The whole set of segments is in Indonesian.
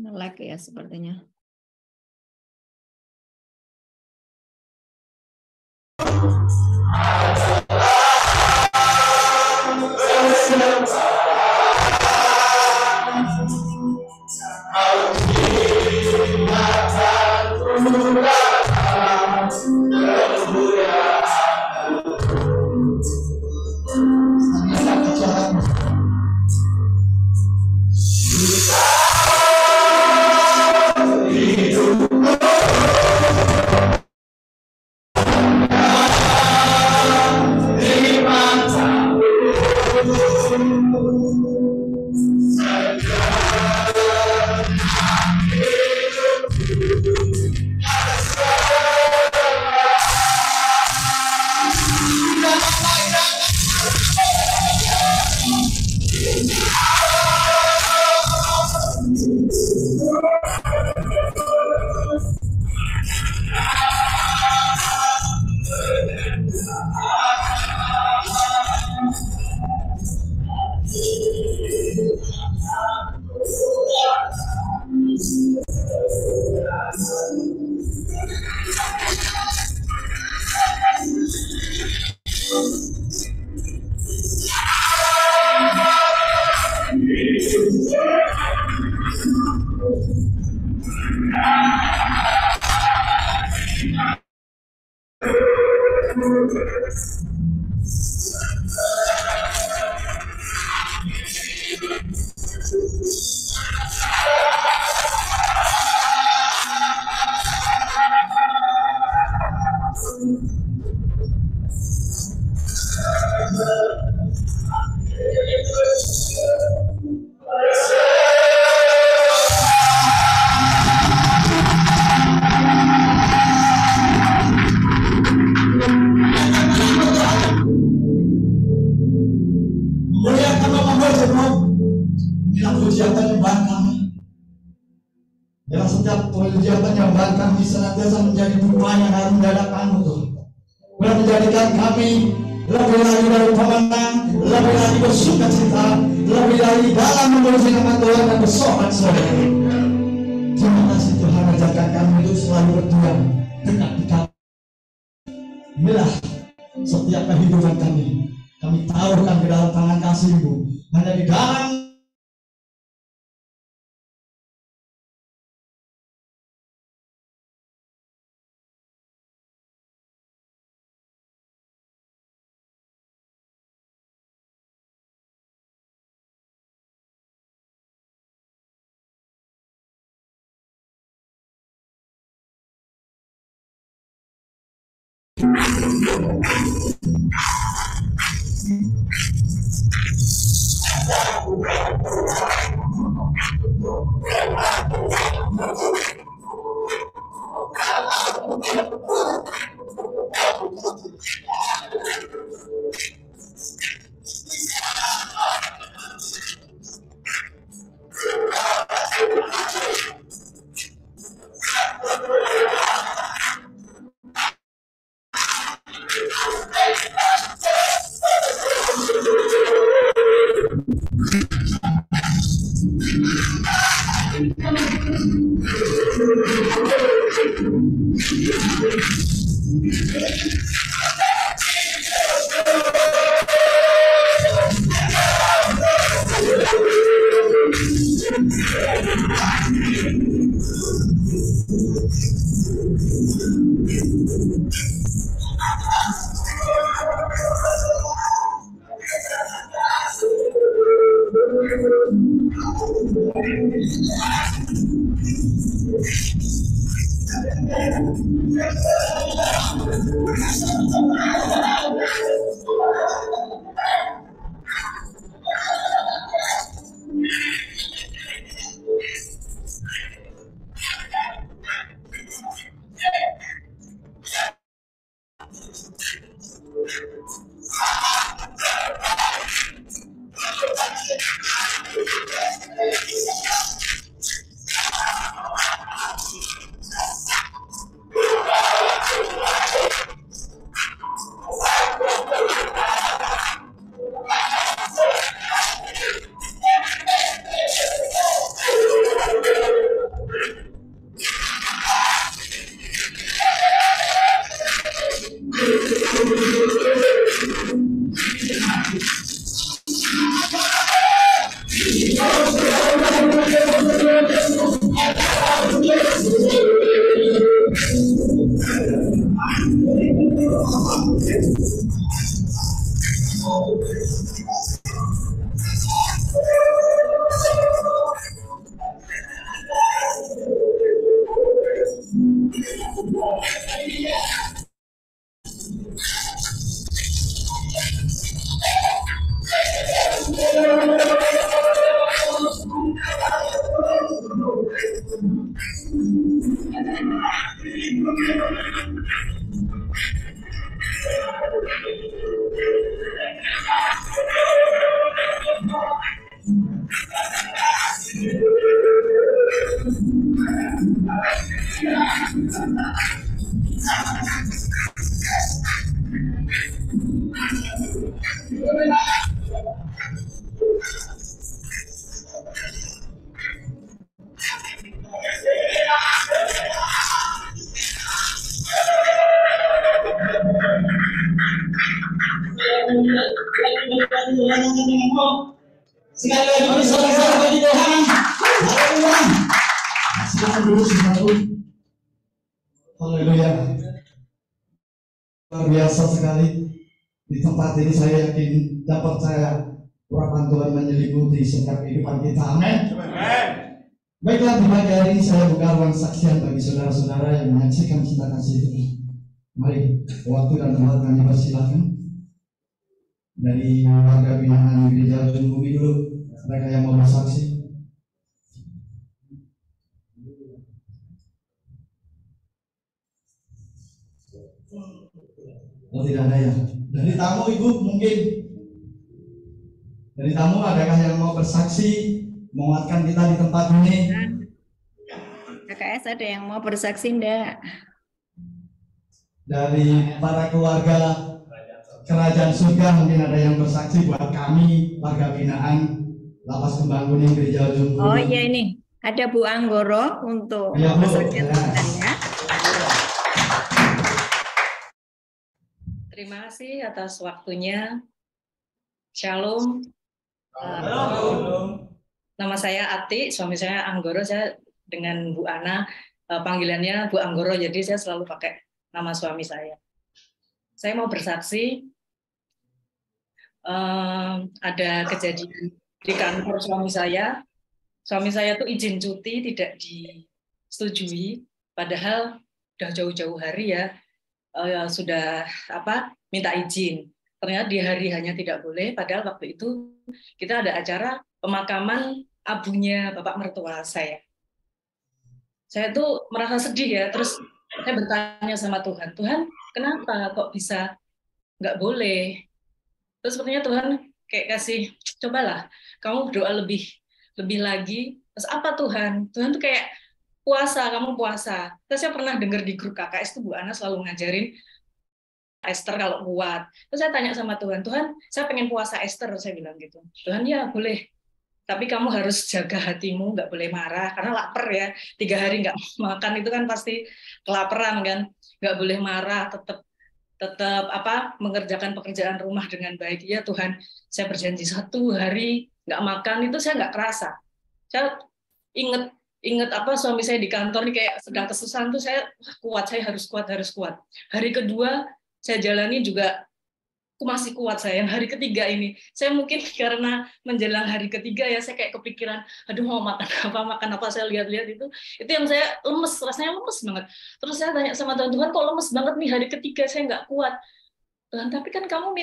Nge-lag ya sepertinya. sebab dalam ujian penyembahan kami, dalam setiap ujian penyembahan kami senantiasa menjadi dukungan yang harum dadakanmu Tuhan. Telah menjadikan kami lebih lagi dari pemenang, lebih lagi bersuka cita, lebih lagi dalam mengurusi nama Tuhan dan bersorak saudara. Terima kasih Tuhan, ajarkan kami untuk selalu berdiam dekat di kami. Inilah setiap kehidupan kami. Kami taruhkan ke dalam tangan kasih-Mu. Hanya di dalam sekali lagi bersorak-sorak bagi Tuhan. Haleluya. Silakan dulu saudaraku. Haleluya. Luar biasa sekali. Di tempat ini saya yakin dapat saya urapan Tuhan menyelimuti setiap kehidupan kita. Amin. Baiklah, di pagi hari ini saya buka ruang saksian bagi saudara-saudara yang menyaksikan cinta kasih itu. Mari, waktu dan tempat kami persilakan. Dari warga binaan Gereja Ujung Bumi dulu, mereka yang mau bersaksi. Oh, tidak ada ya. Dari tamu Ibu mungkin. Dari tamu, adakah yang mau bersaksi menguatkan kita di tempat ini? KKS ada yang mau bersaksi enggak? Dari para keluarga Kerajaan Surga mungkin ada yang bersaksi buat kami warga binaan Lapas Kembang Kuning Gereja Ujung Kulon. Oh iya, ini ada Bu Anggoro untuk Ya, Bu. bersaksi ya. Terima kasih atas waktunya. Shalom. Nama saya Ati, suami saya Anggoro. Saya dengan Bu Ana, panggilannya Bu Anggoro, jadi saya selalu pakai nama suami saya. Saya mau bersaksi, ada kejadian di kantor suami saya. Suami saya tuh izin cuti tidak disetujui, padahal udah jauh-jauh hari ya, sudah minta izin. Ternyata di hari hanya tidak boleh, padahal waktu itu kita ada acara pemakaman abunya bapak mertua saya. Saya tuh merasa sedih ya, terus saya bertanya sama Tuhan, Tuhan kenapa kok bisa nggak boleh? Terus sepertinya Tuhan kayak kasih, cobalah kamu berdoa lebih lagi. Terus apa Tuhan? Tuhan tuh kayak puasa, kamu puasa. Terus saya pernah dengar di grup KKS tuh Bu Ana selalu ngajarin Esther kalau kuat. Terus saya tanya sama Tuhan, Tuhan, saya pengen puasa Esther, saya bilang gitu. Tuhan, ya boleh. Tapi kamu harus jaga hatimu, nggak boleh marah, karena lapar ya. 3 hari nggak makan itu kan pasti kelaparan kan. Nggak boleh marah, tetap mengerjakan pekerjaan rumah dengan baik. Ya Tuhan, saya berjanji 1 hari nggak makan itu saya nggak kerasa. Saya inget suami saya di kantor nih kayak sedang kesusahan tuh saya kuat, saya harus kuat. Hari kedua saya jalani juga, aku masih kuat saya. Yang hari ketiga ini, saya mungkin karena menjelang hari ketiga ya, saya kayak kepikiran, aduh mau makan apa, saya lihat-lihat itu yang saya lemes, rasanya lemes banget. Terus saya tanya sama Tuhan, Tuhan kok lemes banget nih hari ketiga, saya nggak kuat. Tuhan, tapi kan kamu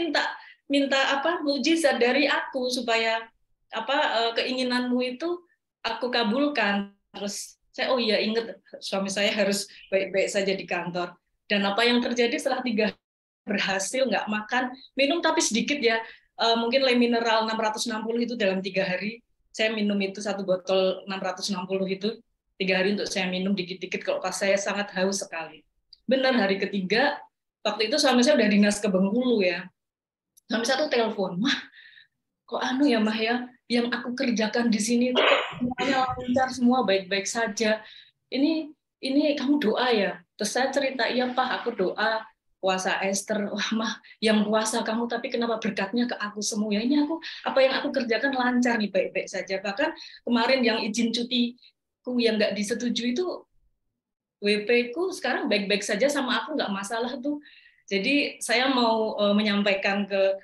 minta mujizat dari aku supaya keinginanmu itu aku kabulkan. Terus saya, oh iya inget suami saya harus baik-baik saja di kantor. Dan apa yang terjadi setelah 3 berhasil nggak makan, minum tapi sedikit ya, mungkin le mineral 660 itu dalam 3 hari, saya minum itu 1 botol 660 itu, 3 hari untuk saya minum dikit-dikit kalau pas saya sangat haus sekali. Benar hari ketiga, waktu itu suami saya udah dinas ke Bengkulu ya, suami saya tuh telepon, Mah, kok ya Mah ya, yang aku kerjakan di sini itu semuanya lancar semua, baik-baik saja. Ini kamu doa ya? Terus saya cerita, iya Pak, aku doa puasa Esther. Wah Mah, yang puasa kamu, tapi kenapa berkatnya ke aku semua ya? Ini apa yang aku kerjakan lancar nih, baik-baik saja. Bahkan kemarin yang izin cutiku yang nggak disetujui itu, WP ku sekarang baik-baik saja sama aku, nggak masalah tuh. Jadi saya mau menyampaikan ke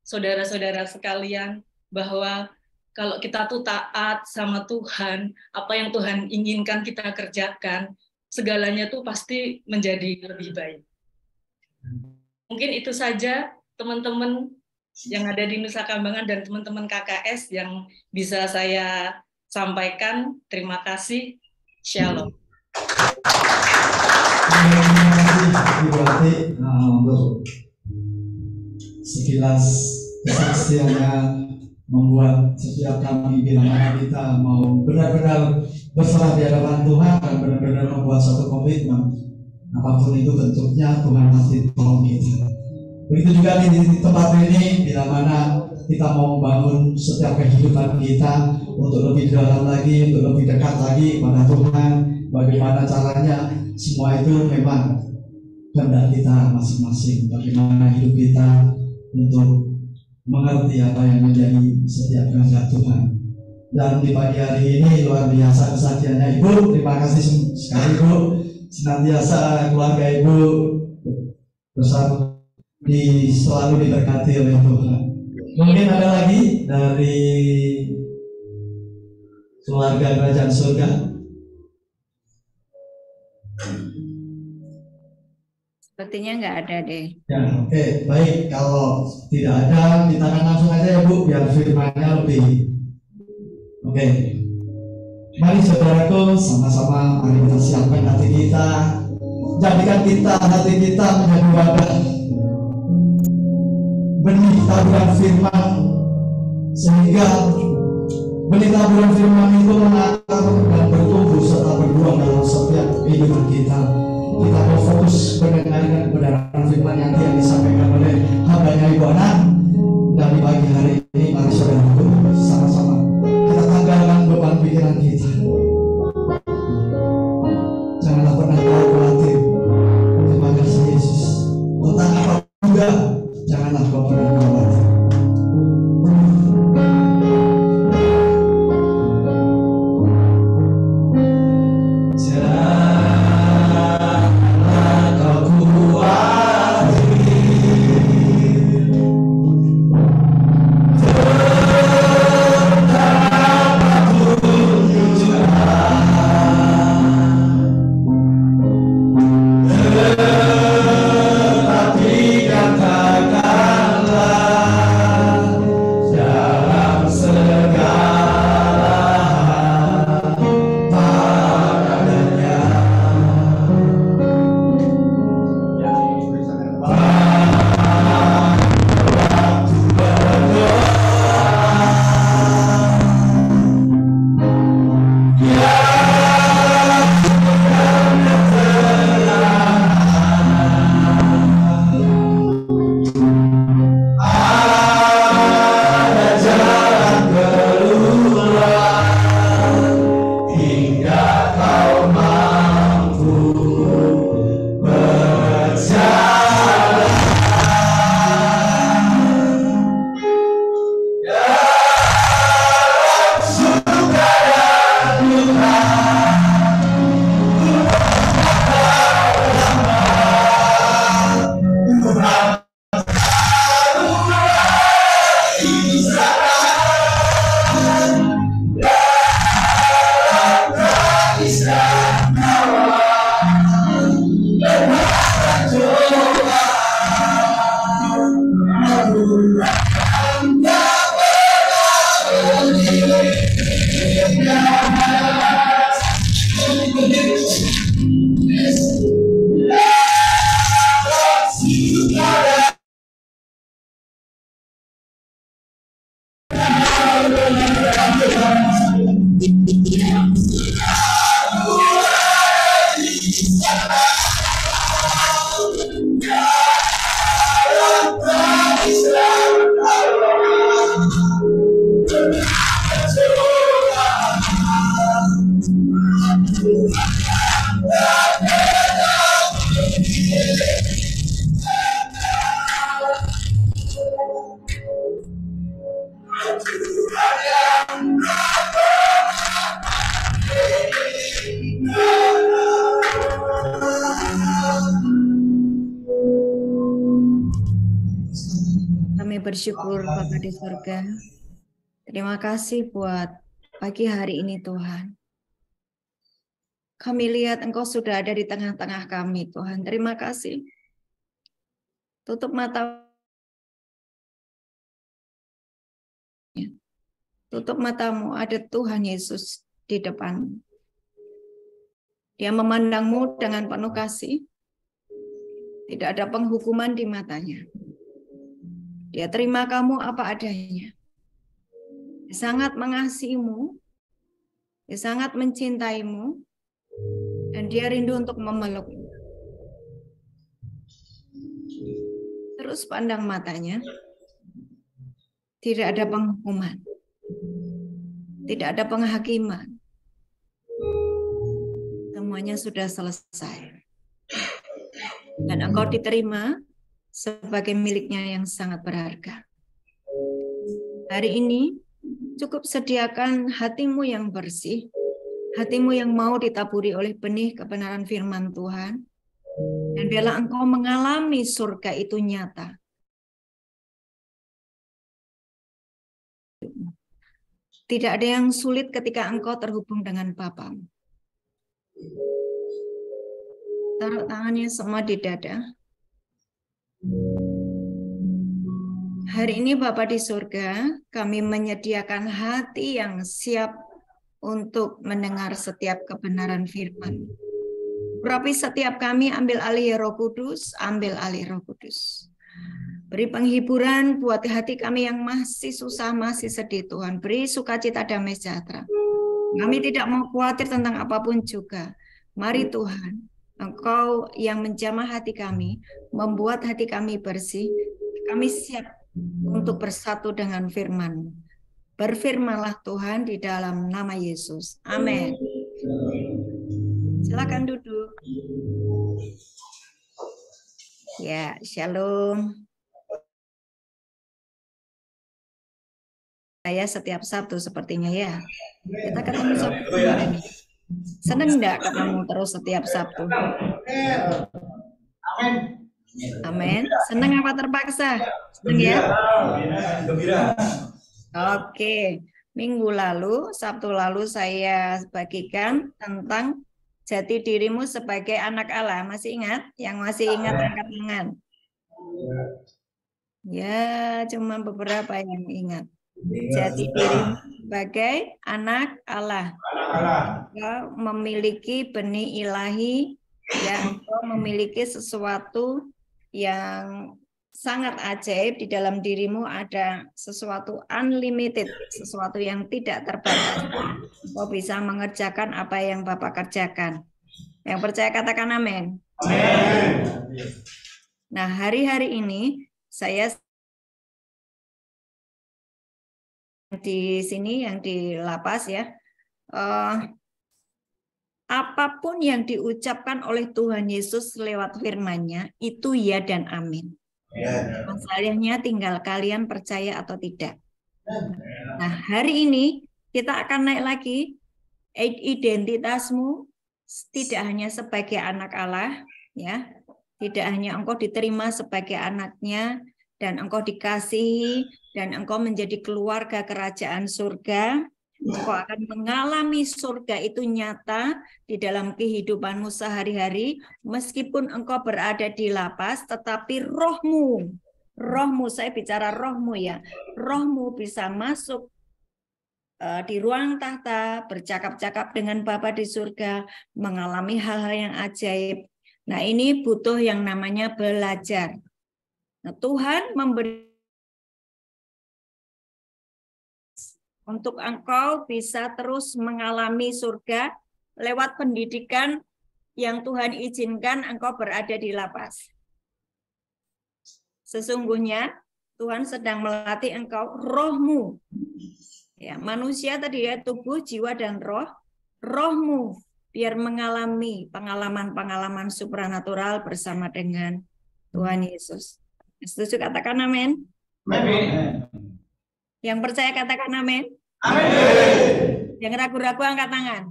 saudara-saudara sekalian bahwa kalau kita tuh taat sama Tuhan, apa yang Tuhan inginkan kita kerjakan, segalanya tuh pasti menjadi lebih baik. Mungkin itu saja teman-teman yang ada di Nusa Kambangan dan teman-teman KKS yang bisa saya sampaikan. Terima kasih. Shalom. Terima kasih Ibu Ati untuk sekilas kesaksiannya, membuat setiap kami bila mana kita mau benar-benar berserah di hadapan Tuhan dan benar-benar membuat suatu komitmen, apapun itu bentuknya, Tuhan pasti tolong kita. Begitu juga di tempat ini, bila mana kita mau membangun setiap kehidupan kita untuk lebih dalam lagi, untuk lebih dekat lagi pada Tuhan. Bagaimana caranya? Semua itu memang kehendak kita masing-masing. Bagaimana hidup kita untuk mengerti apa yang menjadi setiap kehendak Tuhan. Dan di pagi hari ini luar biasa kesaksiannya Ibu. Terima kasih sekali Ibu. Senantiasa keluarga Ibu bersama selalu diberkati oleh Tuhan. Mungkin ada lagi dari keluarga Kerajaan Surga. Sepertinya nggak ada deh. Ya, oke, baik. Kalau tidak ada, kita akan langsung aja ya Bu, biar firmannya lebih. Oke. Mari saudaraku, sama-sama mari kita siapkan hati kita. Jadikan hati kita menjadi wadah benih taburan firman Sehingga benih taburan firman itu mengakar dan bertumbuh serta berbuah dalam setiap kehidupan kita. Kita berfokus mendengarkan kebenaran firman yang disampaikan oleh hambanya Ibu Ana. Dan di pagi hari ini mari saudaraku sama-sama kita tanggalkan beban pikiran kita. Janganlah pernah kau khawatir terima kasih Yesus tentang apa juga, janganlah kau pernah khawatir. Bersyukur Bapa di surga. Terima kasih buat pagi hari ini Tuhan. Kami lihat Engkau sudah ada di tengah-tengah kami Tuhan. Terima kasih. Tutup mata. Tutup matamu, ada Tuhan Yesus di depan. Dia memandangmu dengan penuh kasih. Tidak ada penghukuman di matanya. Dia terima kamu apa adanya. Dia sangat mengasihimu. Dia sangat mencintaimu. Dan dia rindu untuk memelukmu. Terus pandang matanya. Tidak ada penghukuman. Tidak ada penghakiman. Semuanya sudah selesai. Dan engkau diterima sebagai miliknya yang sangat berharga. Hari ini cukup sediakan hatimu yang bersih, hatimu yang mau ditaburi oleh benih kebenaran firman Tuhan, dan biarlah engkau mengalami surga itu nyata. Tidak ada yang sulit ketika engkau terhubung dengan Bapa. Taruh tangannya semua di dada. Hari ini Bapa di surga, kami menyediakan hati yang siap untuk mendengar setiap kebenaran firman. Urapi setiap kami, ambil alih Roh Kudus, ambil alih Roh Kudus. Beri penghiburan buat hati kami yang masih susah, masih sedih Tuhan. Beri sukacita damai sejahtera. Kami tidak mau khawatir tentang apapun juga. Mari Tuhan, Engkau yang menjamah hati kami, membuat hati kami bersih. Kami siap untuk bersatu dengan firman-Mu. Berfirmanlah Tuhan di dalam nama Yesus. Amin. Silakan duduk. Ya, shalom. Saya setiap Sabtu sepertinya ya. Kita ketemu Sabtu kemarin. Senang enggak ketemu terus setiap Sabtu? Amin. Senang apa terpaksa? Senang ya? Oke. Minggu lalu, Sabtu lalu saya bagikan tentang jati dirimu sebagai anak Allah. Masih ingat? Yang masih ingat angkat tangan. Ya, cuma beberapa yang ingat. Jati dirimu sebagai anak Allah. Engkau memiliki benih ilahi, ya, engkau memiliki sesuatu yang sangat ajaib di dalam dirimu, ada sesuatu unlimited, sesuatu yang tidak terbatas. Engkau bisa mengerjakan apa yang Bapak kerjakan. Yang percaya katakan amin. Nah, hari-hari ini saya di sini yang di lapas ya, apapun yang diucapkan oleh Tuhan Yesus lewat firman-Nya itu ya dan amin. Masalahnya tinggal kalian percaya atau tidak. Nah, hari ini kita akan naik lagi. Identitasmu tidak hanya sebagai anak Allah, ya, tidak hanya engkau diterima sebagai anaknya dan engkau dikasihi dan engkau menjadi keluarga kerajaan surga. Engkau akan mengalami surga itu nyata di dalam kehidupanmu sehari-hari, meskipun engkau berada di lapas, tetapi rohmu, saya bicara rohmu ya, rohmu bisa masuk di ruang tahta, bercakap-cakap dengan Bapa di surga, mengalami hal-hal yang ajaib. Nah, ini butuh yang namanya belajar. Nah, Tuhan memberi untuk engkau bisa terus mengalami surga lewat pendidikan yang Tuhan izinkan engkau berada di lapas. Sesungguhnya Tuhan sedang melatih engkau rohmu. Ya, manusia tadi ya, tubuh, jiwa, dan roh. Rohmu biar mengalami pengalaman-pengalaman supranatural bersama dengan Tuhan Yesus. Setuju katakan amin? Amin. Yang percaya katakan amin. Amin. Yang ragu-ragu angkat tangan.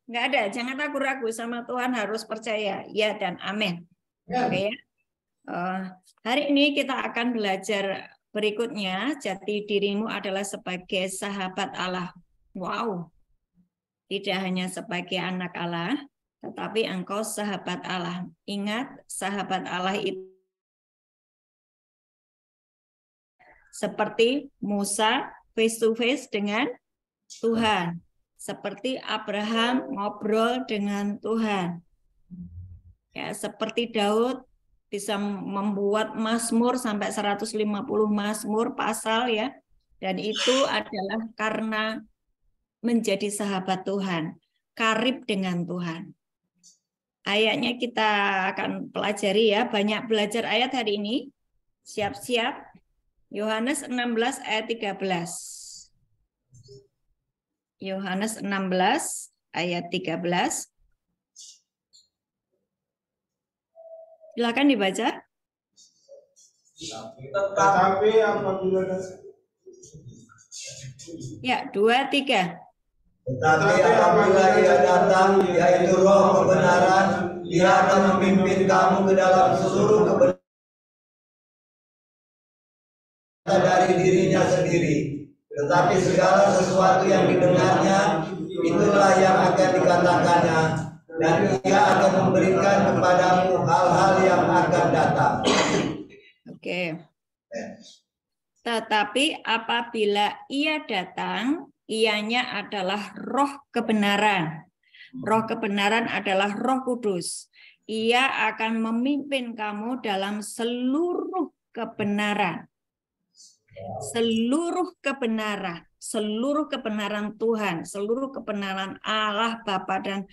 Enggak ada, jangan ragu-ragu, sama Tuhan harus percaya. Ya dan amin. Oke ya. Hari ini kita akan belajar berikutnya, jati dirimu adalah sebagai sahabat Allah. Wow. Tidak hanya sebagai anak Allah, tetapi engkau sahabat Allah. Ingat, sahabat Allah itu seperti Musa face to face dengan Tuhan. Seperti Abraham ngobrol dengan Tuhan. Ya, seperti Daud bisa membuat mazmur sampai 150 mazmur pasal ya. Dan itu adalah karena menjadi sahabat Tuhan, karib dengan Tuhan. Ayatnya kita akan pelajari ya, banyak belajar ayat hari ini. Siap-siap. Yohanes 16 ayat 13. Yohanes 16 ayat 13. Silakan dibaca. Tetapi apabila Ya, 2, 3. Tetapi apabila Ia datang, yaitu Roh kebenaran, Ia akan memimpin kamu ke dalam seluruh kebenaran dari dirinya sendiri. Tetapi segala sesuatu yang didengarnya, itulah yang akan dikatakannya, dan Ia akan memberikan kepadamu hal-hal yang akan datang. Oke. Tetapi apabila Ia datang, Ianya adalah Roh kebenaran. Roh kebenaran adalah Roh Kudus. Ia akan memimpin kamu dalam seluruh kebenaran. Seluruh kebenaran Tuhan, seluruh kebenaran Allah Bapa dan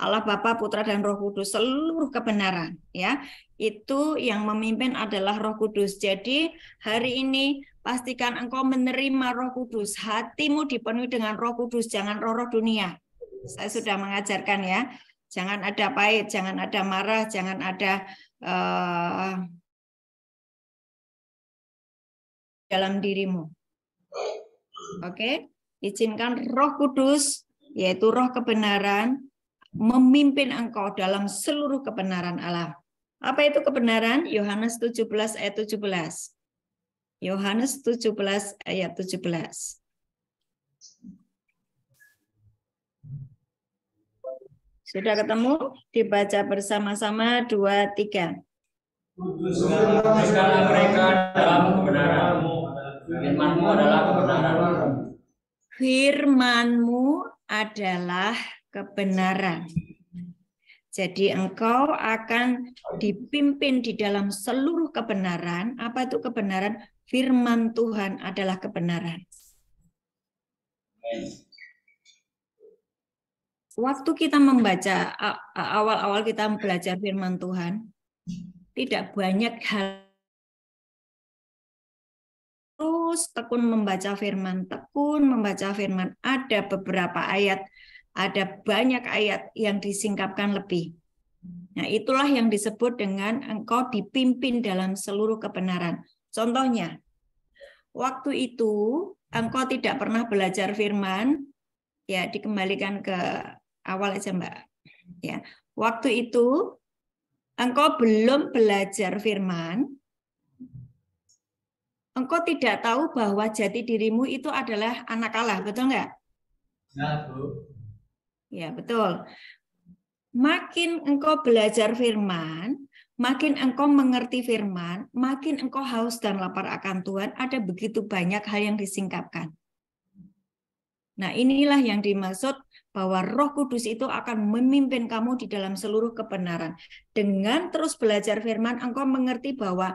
Allah Bapa, Putra dan Roh Kudus, seluruh kebenaran, ya. Itu yang memimpin adalah Roh Kudus. Jadi hari ini pastikan engkau menerima Roh Kudus. Hatimu dipenuhi dengan Roh Kudus, jangan roh-roh dunia. Saya sudah mengajarkan ya. Jangan ada pahit, jangan ada marah, jangan ada dalam dirimu. Oke, izinkan Roh Kudus, yaitu Roh kebenaran, memimpin engkau dalam seluruh kebenaran Allah. Apa itu kebenaran? Yohanes 17 ayat 17. Yohanes 17 ayat 17. Sudah ketemu? Dibaca bersama-sama 2, 3. Kuduskanlah mereka dalam kebenaran. Firman-Mu adalah kebenaran. Firman-Mu adalah kebenaran. Jadi engkau akan dipimpin di dalam seluruh kebenaran. Apa itu kebenaran? Firman Tuhan adalah kebenaran. Waktu kita membaca, awal-awal kita belajar firman Tuhan, tidak banyak hal. Terus tekun membaca firman, ada beberapa ayat, ada banyak ayat yang disingkapkan lebih. Nah, itulah yang disebut dengan engkau dipimpin dalam seluruh kebenaran. Contohnya, waktu itu engkau tidak pernah belajar firman, ya dikembalikan ke awal aja Mbak. Ya, waktu itu engkau belum belajar firman, engkau tidak tahu bahwa jati dirimu itu adalah anak Allah, betul nggak? Ya, Bu. Ya, betul. Makin engkau belajar firman, makin engkau mengerti firman, makin engkau haus dan lapar akan Tuhan, ada begitu banyak hal yang disingkapkan. Nah, inilah yang dimaksud bahwa Roh Kudus itu akan memimpin kamu di dalam seluruh kebenaran. Dengan terus belajar firman, engkau mengerti bahwa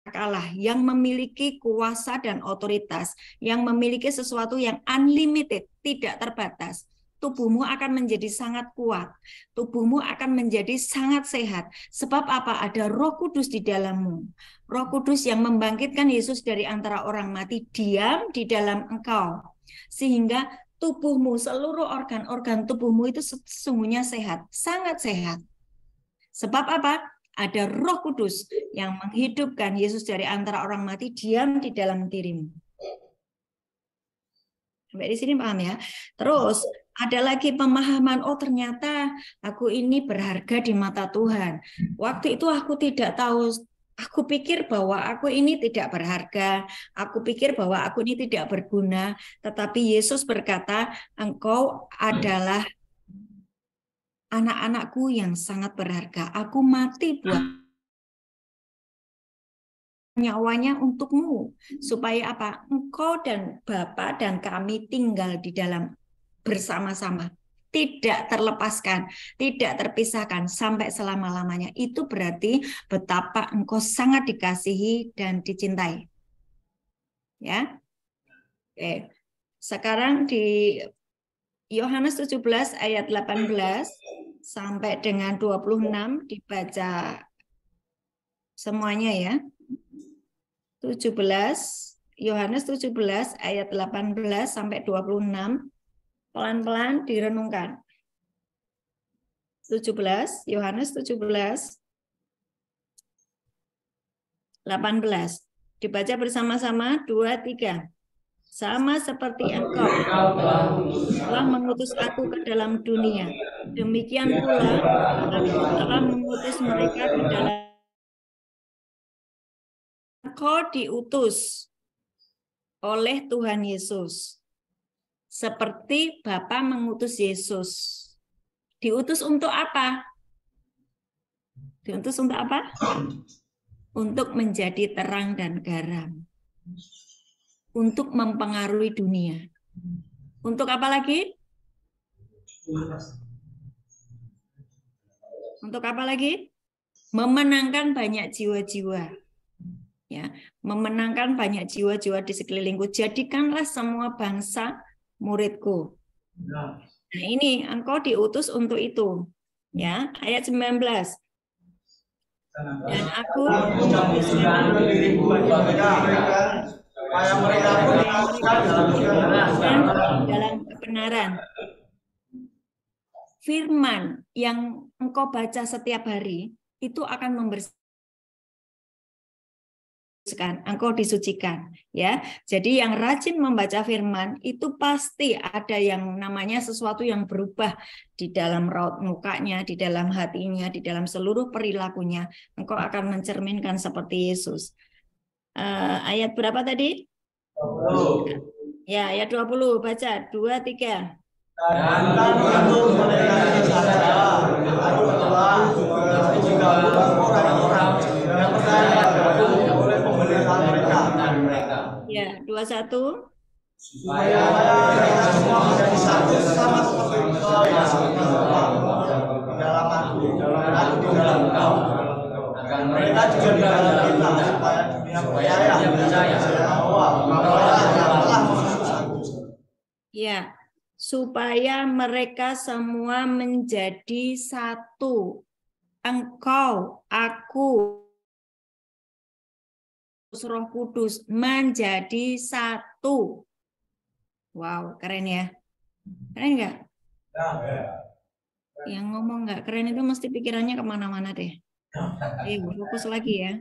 Allah yang memiliki kuasa dan otoritas, yang memiliki sesuatu yang unlimited, tidak terbatas. Tubuhmu akan menjadi sangat kuat, tubuhmu akan menjadi sangat sehat. Sebab apa? Ada Roh Kudus di dalammu. Roh Kudus yang membangkitkan Yesus dari antara orang mati diam di dalam engkau. Sehingga tubuhmu, seluruh organ-organ tubuhmu itu sesungguhnya sehat, sangat sehat. Sebab apa? Ada Roh Kudus yang menghidupkan Yesus dari antara orang mati diam di dalam dirimu. Sampai di sini paham ya? Terus ada lagi pemahaman, oh ternyata aku ini berharga di mata Tuhan. Waktu itu aku tidak tahu, aku pikir bahwa aku ini tidak berharga, aku pikir bahwa aku ini tidak berguna, tetapi Yesus berkata, engkau adalah anak-anakku yang sangat berharga. Aku mati buat nyawanya untukmu. Supaya apa? Engkau dan Bapa dan kami tinggal di dalam bersama-sama. Tidak terlepaskan, tidak terpisahkan sampai selama-lamanya. Itu berarti betapa engkau sangat dikasihi dan dicintai. Ya. Oke. Sekarang di Yohanes 17 ayat 18 sampai dengan 26 dibaca semuanya ya. 17 Yohanes 17 ayat 18 sampai 26 pelan-pelan direnungkan. 17 Yohanes 17 18 dibaca bersama-sama 2 3. Sama seperti engkau telah mengutus aku ke dalam dunia, demikian pula aku telah mengutus mereka ke dalam. Engkau diutus oleh Tuhan Yesus, seperti Bapa mengutus Yesus. Diutus untuk apa? Diutus untuk apa? Untuk menjadi terang dan garam. Untuk mempengaruhi dunia. Untuk apa lagi? Untuk apa lagi? Memenangkan banyak jiwa-jiwa. Ya, memenangkan banyak jiwa-jiwa di sekelilingku. Jadikanlah semua bangsa muridku. Nah, ini engkau diutus untuk itu. Ya, ayat 19. Dan aku dalam kebenaran. Firman yang engkau baca setiap hari itu akan membersihkan, engkau disucikan, ya. Jadi yang rajin membaca firman itu pasti ada yang namanya sesuatu yang berubah di dalam raut mukanya, di dalam hatinya, di dalam seluruh perilakunya. Engkau akan mencerminkan seperti Yesus. Ayat berapa tadi? 20. Ya, ayat 20. Baca 2, 3. Dan itu mereka saja, orang-orang yang percaya oleh pemerintahan mereka. Ya, 21. Supaya mereka semua menjadi satu sama seperti engkau yang dalam aku, di dalam engkau. Agar mereka juga di dalam kita, supaya dunia percaya bahwa yang telah mengutus aku. Ya, supaya mereka semua menjadi satu. Engkau, aku, Roh Kudus menjadi satu. Wow, keren ya. Keren nggak? Yang ngomong nggak keren itu mesti pikirannya kemana-mana deh. Fokus lagi ya.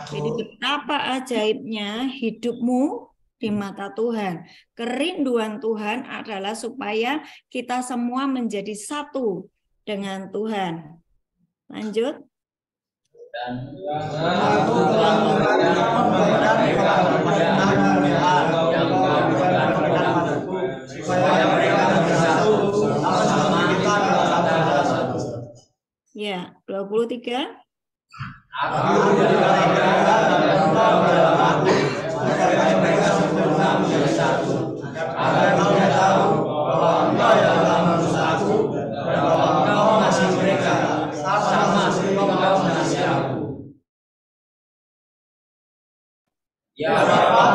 Jadi betapa ajaibnya hidupmu di mata Tuhan. Kerinduan Tuhan adalah supaya kita semua menjadi satu dengan Tuhan. Lanjut. Ya, 23. Ya Bapa,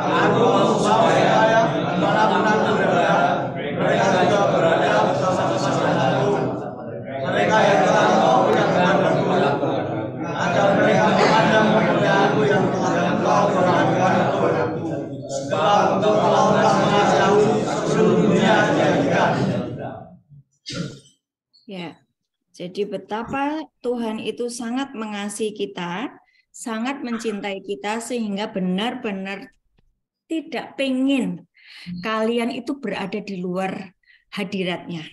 aku mau supaya dimanapun aku berada, mereka juga berada bersama-sama aku. Mereka yang telah Engkau berikan kepadaku, agar mereka memandang kemuliaan-Mu yang telah Engkau berikan kepadaku. Sebab Engkau telah mengasihi aku sebelum dunia dijadikan. Ya, jadi betapa Tuhan itu sangat mengasihi kita, sangat mencintai kita sehingga benar-benar tidak pengen kalian itu berada di luar hadiratnya.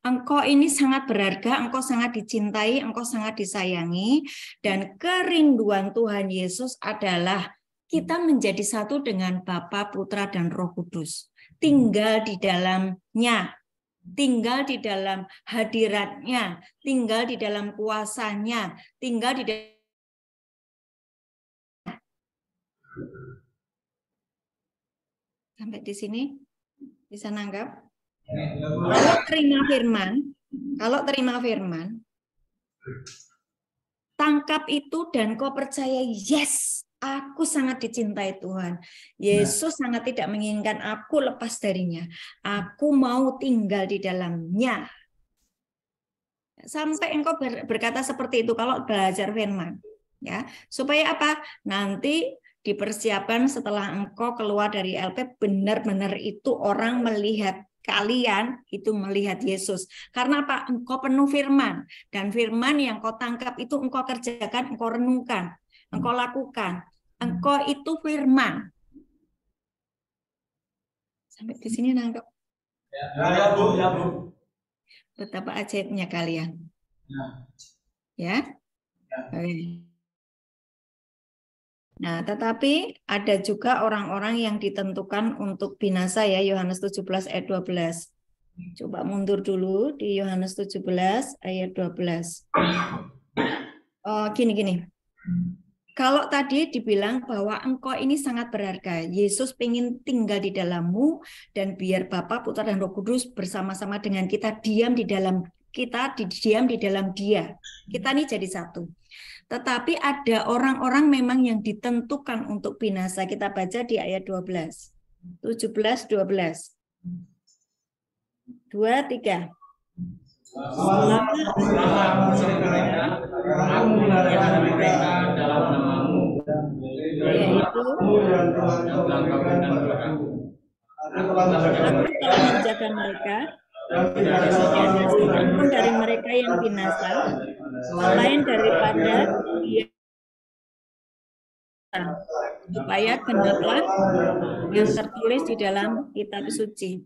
Engkau ini sangat berharga, engkau sangat dicintai, engkau sangat disayangi, dan kerinduan Tuhan Yesus adalah kita menjadi satu dengan Bapa, Putra, dan Roh Kudus. Tinggal di dalamnya, tinggal di dalam hadiratnya, tinggal di dalam kuasanya, tinggal di dalam. Sampai di sini bisa nangkap? Kalau terima firman, tangkap itu dan kau percaya, yes, aku sangat dicintai Tuhan. Yesus sangat tidak menginginkan aku lepas darinya. Aku mau tinggal di dalamnya. Sampai engkau berkata seperti itu kalau belajar firman, ya, supaya apa? Nanti dipersiapkan setelah engkau keluar dari LP, benar-benar itu orang melihat kalian itu melihat Yesus. Karena apa? Engkau penuh firman, dan firman yang kau tangkap itu engkau kerjakan, engkau renungkan, engkau lakukan. Engkau itu firman. Sampai di sini nangkep? Ya, Bu, ya, Bu. Betapa ajaibnya kalian. Ya? Oke. Nah, tetapi ada juga orang-orang yang ditentukan untuk binasa ya, Yohanes 17 ayat 12. Coba mundur dulu di Yohanes 17 ayat 12. Gini. Kalau tadi dibilang bahwa engkau ini sangat berharga, Yesus pengen tinggal di dalammu, dan biar Bapa, Putra, dan Roh Kudus bersama-sama dengan kita diam di dalam kita diam di dalam Dia. Kita ini jadi satu. Tetapi ada orang-orang memang yang ditentukan untuk binasa. Kita baca di ayat 12. 17, 12. 2, 3. Aku memelihara mereka dalam namamu, Yaitu Aku telah menjaga mereka, dan sedikit pun dari mereka yang binasa, selain daripada dia, supaya genaplah yang tertulis di dalam kitab suci.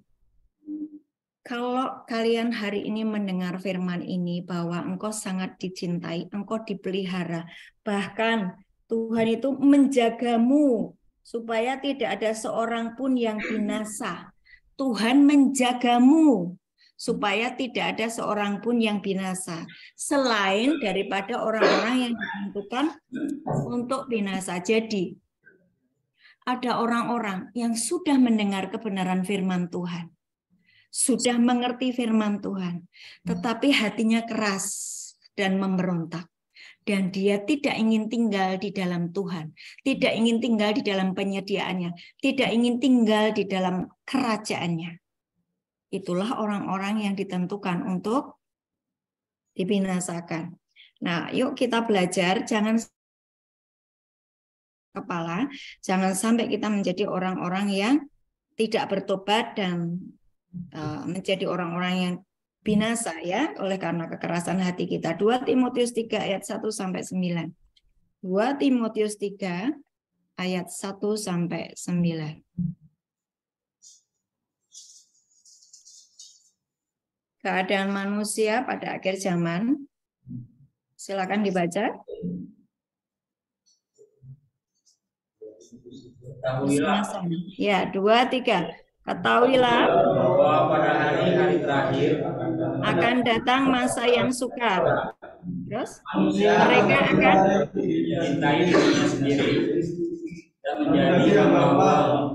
Kalau kalian hari ini mendengar firman ini bahwa engkau sangat dicintai, engkau dipelihara, bahkan Tuhan itu menjagamu supaya tidak ada seorang pun yang binasa. Tuhan menjagamu supaya tidak ada seorang pun yang binasa, selain daripada orang-orang yang ditentukan untuk binasa. Jadi, ada orang-orang yang sudah mendengar kebenaran firman Tuhan, sudah mengerti firman Tuhan, tetapi hatinya keras dan memberontak. Dan dia tidak ingin tinggal di dalam Tuhan, tidak ingin tinggal di dalam penyediaannya, tidak ingin tinggal di dalam kerajaannya. Itulah orang-orang yang ditentukan untuk dibinasakan. Nah, yuk kita belajar, jangan kepala, jangan sampai kita menjadi orang-orang yang tidak bertobat dan menjadi orang-orang yang binasa ya oleh karena kekerasan hati kita. 2 Timotius 3 ayat 1 sampai 9. 2 Timotius 3 ayat 1 sampai 9. Keadaan manusia pada akhir zaman. Silakan dibaca. Ya, 2, 3. Ketahuilah bahwa pada hari-hari terakhir akan datang masa yang sukar. Terus mereka akan mencintai dirinya sendiri dan menjadi hamba.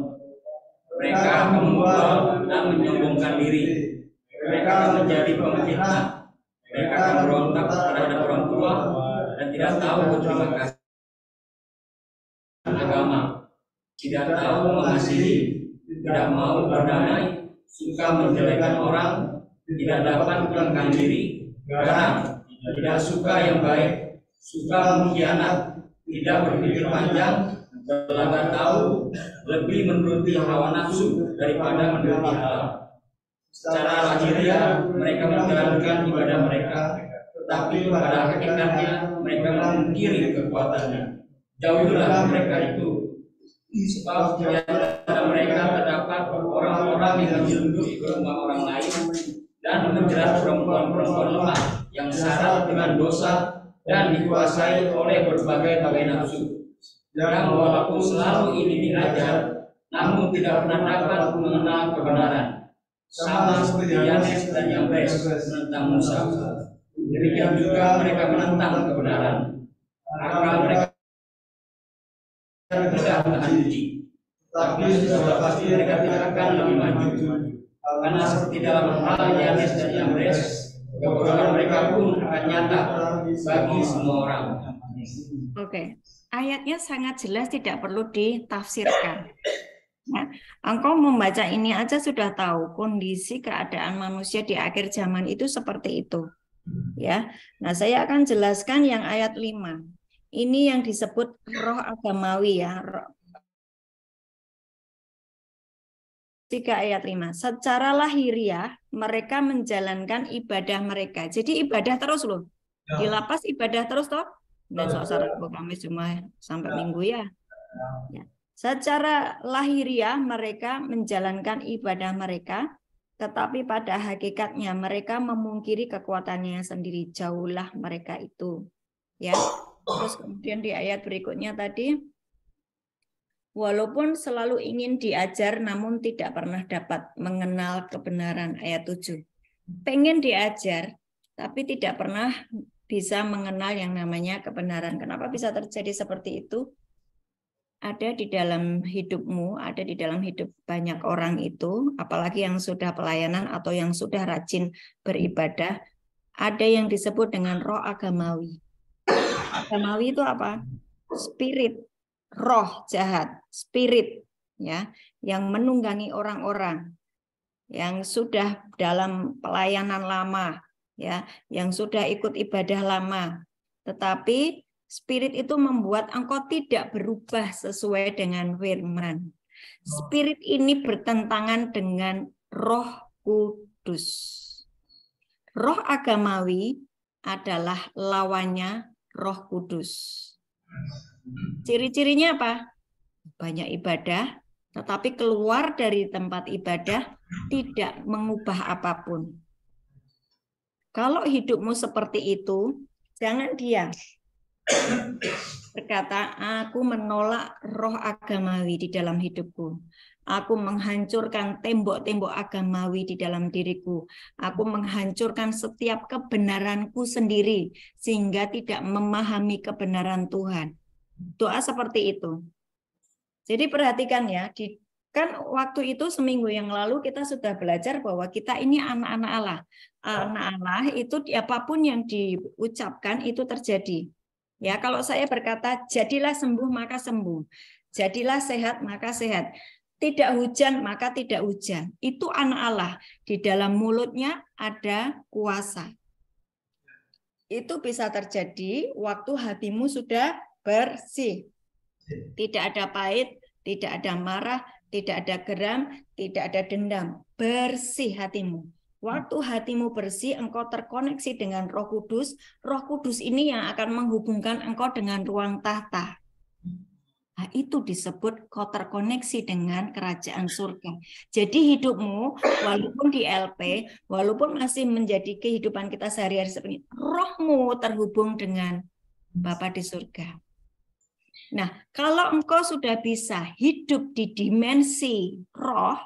Mereka akan membual dan menyombongkan diri. Mereka akan menjadi pemfitnah. Mereka akan berontak terhadap orang tua dan tidak tahu berterima kasih agama, tidak tahu mengasihi, tidak mau berdamai, suka menjelekan orang, tidak dapat menenangkan diri, garang, tidak suka yang baik, suka mengkhianat, tidak berpikir panjang, berlagak tahu, lebih menuruti hawa nafsu daripada menuruti Allah. Secara lahiriah mereka menjalankan ibadah mereka, tetapi pada hakikatnya mereka memungkiri kekuatannya. Jauhilah mereka itu, sebab di antara mereka terdapat orang-orang yang menyelundup ke rumah orang lain dan menjerat perempuan-perempuan lemah yang syarat dengan dosa dan dikuasai oleh berbagai nafsu, yang walaupun selalu ini diajar, namun tidak pernah dapat mengenal kebenaran. Sama seperti Yanes dan Yambres menentang Musa, demikian juga mereka menentang kebenaran. Akal mereka tidak tahan uji, tapi sudah pasti mereka tidak akan lebih maju. Karena seperti dalam hal Yanes dan Yambres, kebodohan mereka pun akan nyata bagi semua orang. Oke, ayatnya sangat jelas, tidak perlu ditafsirkan. Nah, engkau membaca ini aja sudah tahu kondisi keadaan manusia di akhir zaman itu seperti itu. Ya. Nah, saya akan jelaskan yang ayat 5. Ini yang disebut roh agamawi ya. 3 ayat 5. Secara lahiriah mereka menjalankan ibadah mereka. Jadi ibadah terus loh. Di lapas ibadah terus toh. Dan soal Kamis cuma sampai Minggu ya. Ya. Secara lahiriah mereka menjalankan ibadah mereka, tetapi pada hakikatnya mereka memungkiri kekuatannya sendiri. Jauhlah mereka itu. Ya. Terus kemudian di ayat berikutnya tadi, walaupun selalu ingin diajar namun tidak pernah dapat mengenal kebenaran, ayat 7. Pengen diajar tapi tidak pernah bisa mengenal yang namanya kebenaran. Kenapa bisa terjadi seperti itu? Ada di dalam hidupmu, ada di dalam hidup banyak orang itu, apalagi yang sudah pelayanan atau yang sudah rajin beribadah, ada yang disebut dengan roh agamawi. Agamawi itu apa? Spirit, roh jahat, spirit, ya, yang menunggangi orang-orang, yang sudah dalam pelayanan lama, ya, yang sudah ikut ibadah lama, tetapi spirit itu membuat engkau tidak berubah sesuai dengan firman. Spirit ini bertentangan dengan Roh Kudus. Roh agamawi adalah lawannya Roh Kudus. Ciri-cirinya apa? Banyak ibadah, tetapi keluar dari tempat ibadah tidak mengubah apapun. Kalau hidupmu seperti itu, jangan diam. Berkata, aku menolak roh agamawi di dalam hidupku. Aku menghancurkan tembok-tembok agamawi di dalam diriku. Aku menghancurkan setiap kebenaranku sendiri sehingga tidak memahami kebenaran Tuhan. Doa seperti itu. Jadi perhatikan ya, kan waktu itu seminggu yang lalu kita sudah belajar bahwa kita ini anak-anak Allah. Anak Allah itu apapun yang diucapkan itu terjadi. Ya, kalau saya berkata jadilah sembuh maka sembuh. Jadilah sehat maka sehat. Tidak hujan maka tidak hujan. Itu anak Allah. Di dalam mulutnya ada kuasa. Itu bisa terjadi waktu hatimu sudah bersih. Tidak ada pahit, tidak ada marah, tidak ada geram, tidak ada dendam. Bersih hatimu. Waktu hatimu bersih, engkau terkoneksi dengan Roh Kudus. Roh Kudus ini yang akan menghubungkan engkau dengan ruang tahta. Nah, itu disebut kau terkoneksi dengan kerajaan surga. Jadi hidupmu, walaupun di LP, walaupun masih menjadi kehidupan kita sehari-hari seperti ini, rohmu terhubung dengan Bapa di surga. Nah, kalau engkau sudah bisa hidup di dimensi roh,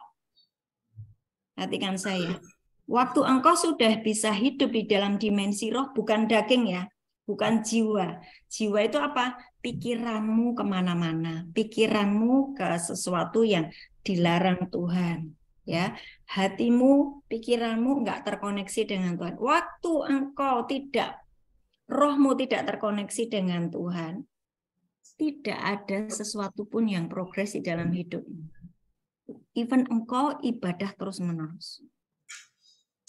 perhatikan saya, waktu engkau sudah bisa hidup di dalam dimensi roh, bukan daging ya, bukan jiwa. Jiwa itu apa? Pikiranmu kemana-mana, pikiranmu ke sesuatu yang dilarang Tuhan. Ya, hatimu, pikiranmu nggak terkoneksi dengan Tuhan. Waktu engkau tidak, rohmu tidak terkoneksi dengan Tuhan, tidak ada sesuatu pun yang progres di dalam hidupmu. Even engkau ibadah terus-menerus.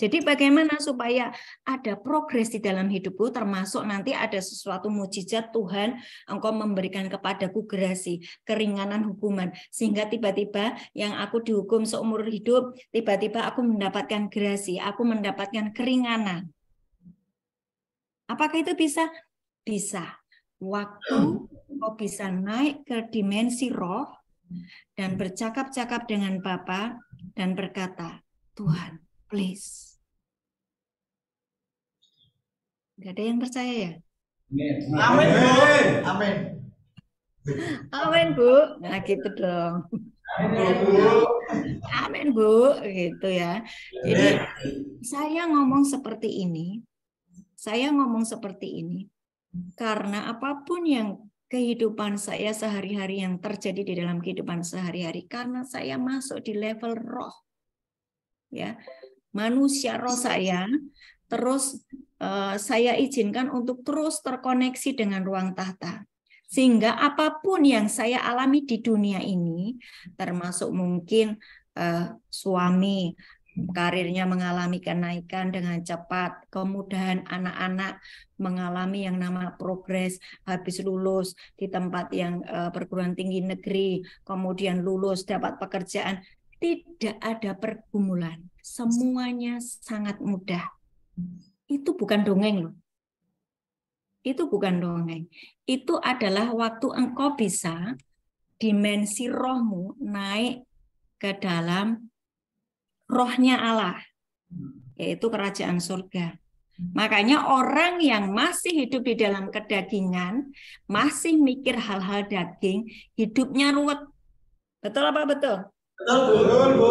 Jadi bagaimana supaya ada progres di dalam hidupku, termasuk nanti ada sesuatu mujizat Tuhan, engkau memberikan kepadaku gerasi, keringanan hukuman, sehingga tiba-tiba yang aku dihukum seumur hidup, tiba-tiba aku mendapatkan gerasi, aku mendapatkan keringanan. Apakah itu bisa? Bisa. Waktu kau bisa naik ke dimensi roh dan bercakap-cakap dengan Bapa dan berkata, Tuhan, please. Gak ada yang percaya ya? Amin, Bu. Amin. Amin, Bu. Nah, gitu dong. Amin, Bu. Gitu ya. Jadi, saya ngomong seperti ini. Karena apapun yang kehidupan saya sehari-hari yang terjadi di dalam kehidupan sehari-hari, karena saya masuk di level roh. Ya. Manusia roh saya, terus saya izinkan untuk terus terkoneksi dengan ruang tahta. Sehingga apapun yang saya alami di dunia ini, termasuk mungkin suami, karirnya mengalami kenaikan dengan cepat, kemudahan anak-anak mengalami yang nama progres, habis lulus di tempat yang perguruan tinggi negeri, kemudian lulus dapat pekerjaan, tidak ada pergumulan, semuanya sangat mudah. Itu bukan dongeng loh. Itu bukan dongeng. Itu adalah waktu engkau bisa dimensi rohmu naik ke dalam rohnya Allah, yaitu kerajaan surga. Makanya orang yang masih hidup di dalam kedagingan, masih mikir hal-hal daging, hidupnya ruwet. Betul apa betul? Betul, Bu.